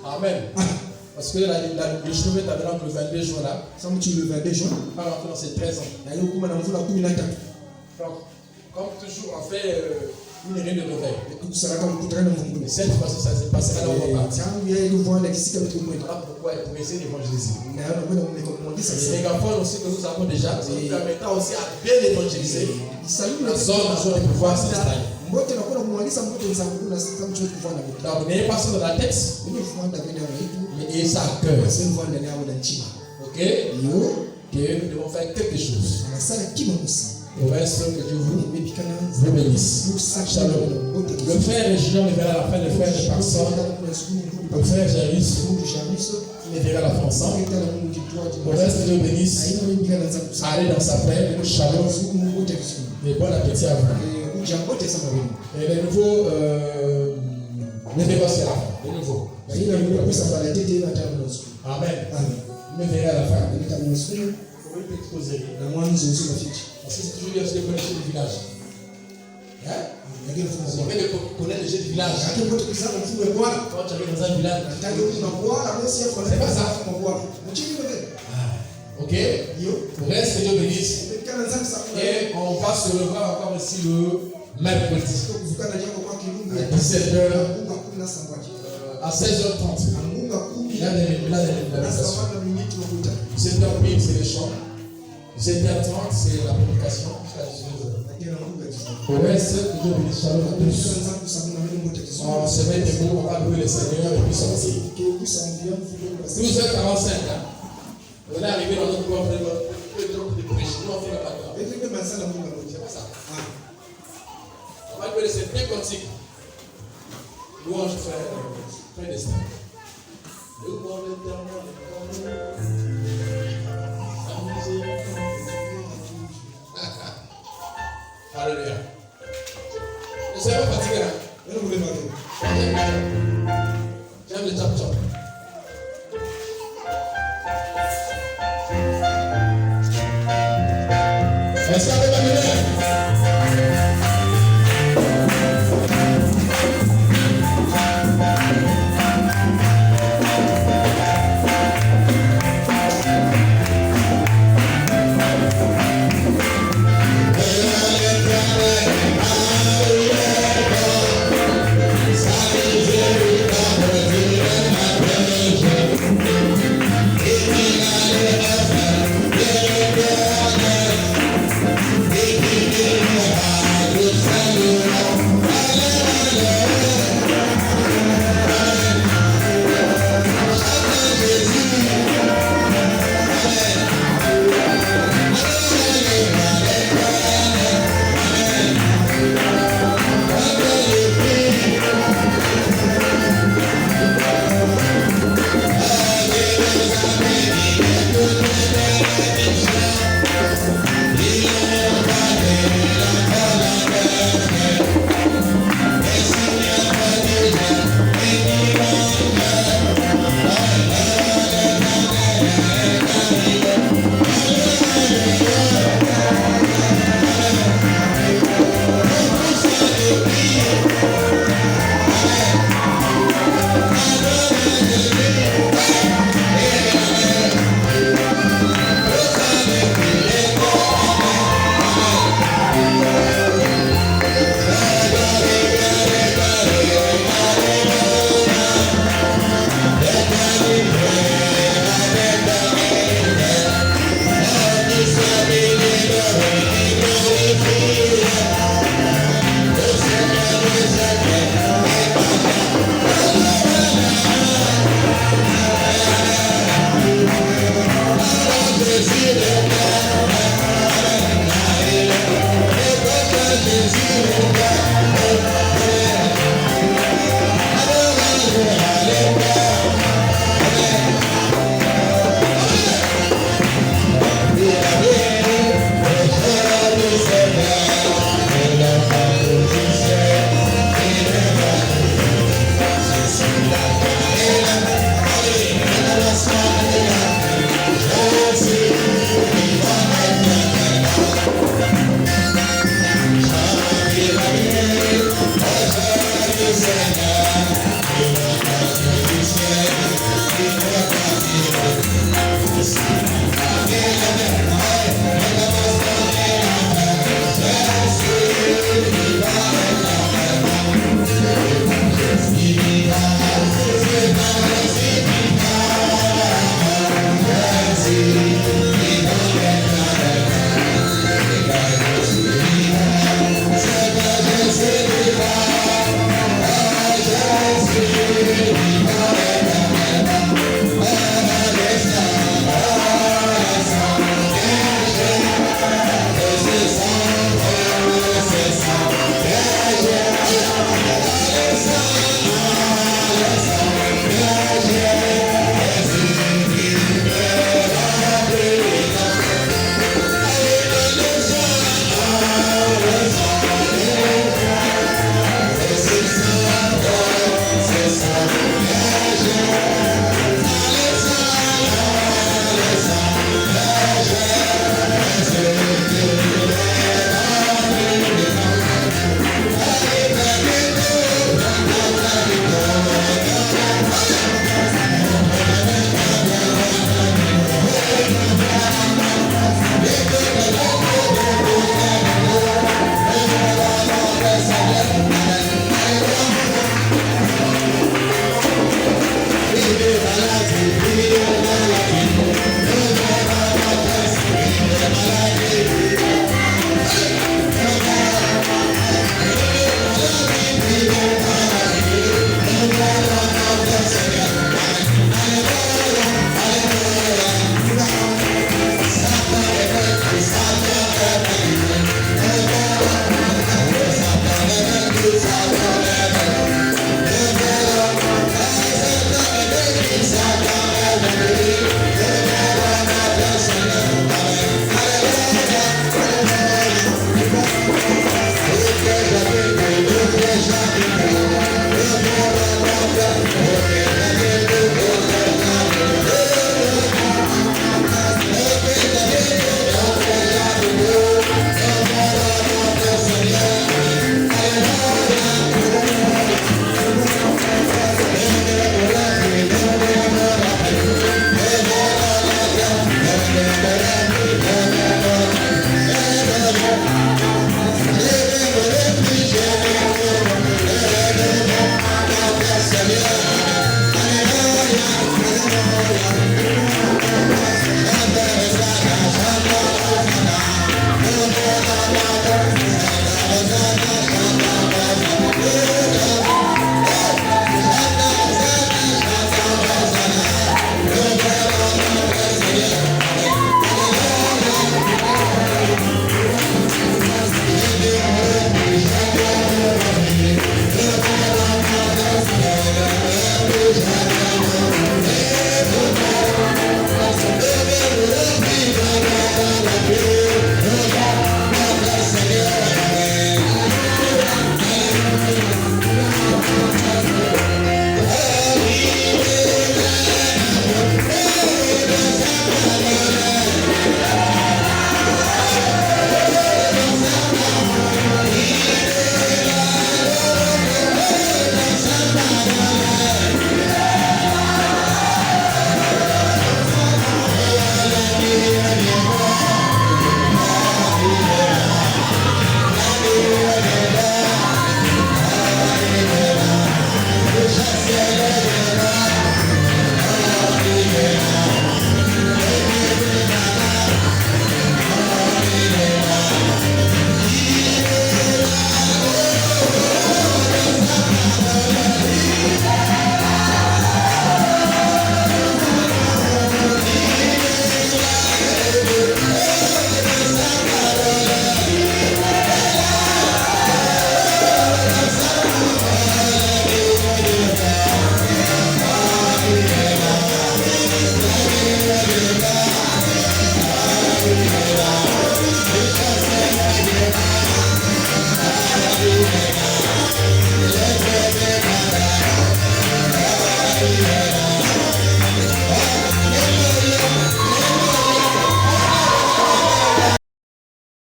Amen. Parce que le chemin est maintenant le 22 juin là. On va rentrer dans ces 13 ans. Donc, comme toujours, on fait une réunion de réveil. Mais cette fois-ci, ça s'est passé là, on va partir. Pourquoi? Pour essayer d'évangéliser. Les enfants aussi que nous avons déjà, ça nous permettra aussi à bien évangéliser. La zone de pouvoir s'installer. Donc, n'ayez pas ça dans la tête, mais ayez ça à cœur. Ok? Que nous devons faire quelque chose. Au reste, que Dieu vous bénisse. Shalom. Le frère Région me verra la fin, le frère de personne. Le frère Jairus me verra la fin ensemble. Au reste, Dieu bénisse. Allez dans sa paix. Shalom. Et bon appétit à vous. Et les nouveaux, ne négocient pas. Les nouveaux. Amen. Me verrai à la fin. Pour une petite causerie. Parce que c'est toujours bien de connaître le village. Hein? C'est bien de connaître les jeux du village. Quand tu arrives dans un village, c'est pas ça. Ok? Pour reste, que Dieu bénisse. Et on va se revoir encore ici le mercredi. À 17h. À 16h30. Il y a des limitations. 17h pile, c'est les chants. 17h30, c'est la prédication. Au reste, Dieu bénisse. Shalom à tous. On se met debout, on va louer le Seigneur et puis sortir. 12h45. On est arrivé dans notre corps de prêcher. Nous, on fait la bagarre. C'est pas ça. On va louer le Seigneur quantique. Louange frère destin. Louange l'éternel. Alléluia. Ne soyez pas fatigué. J'aime le chap-chap. Est-ce qu'on peut m'amener? Seigneur.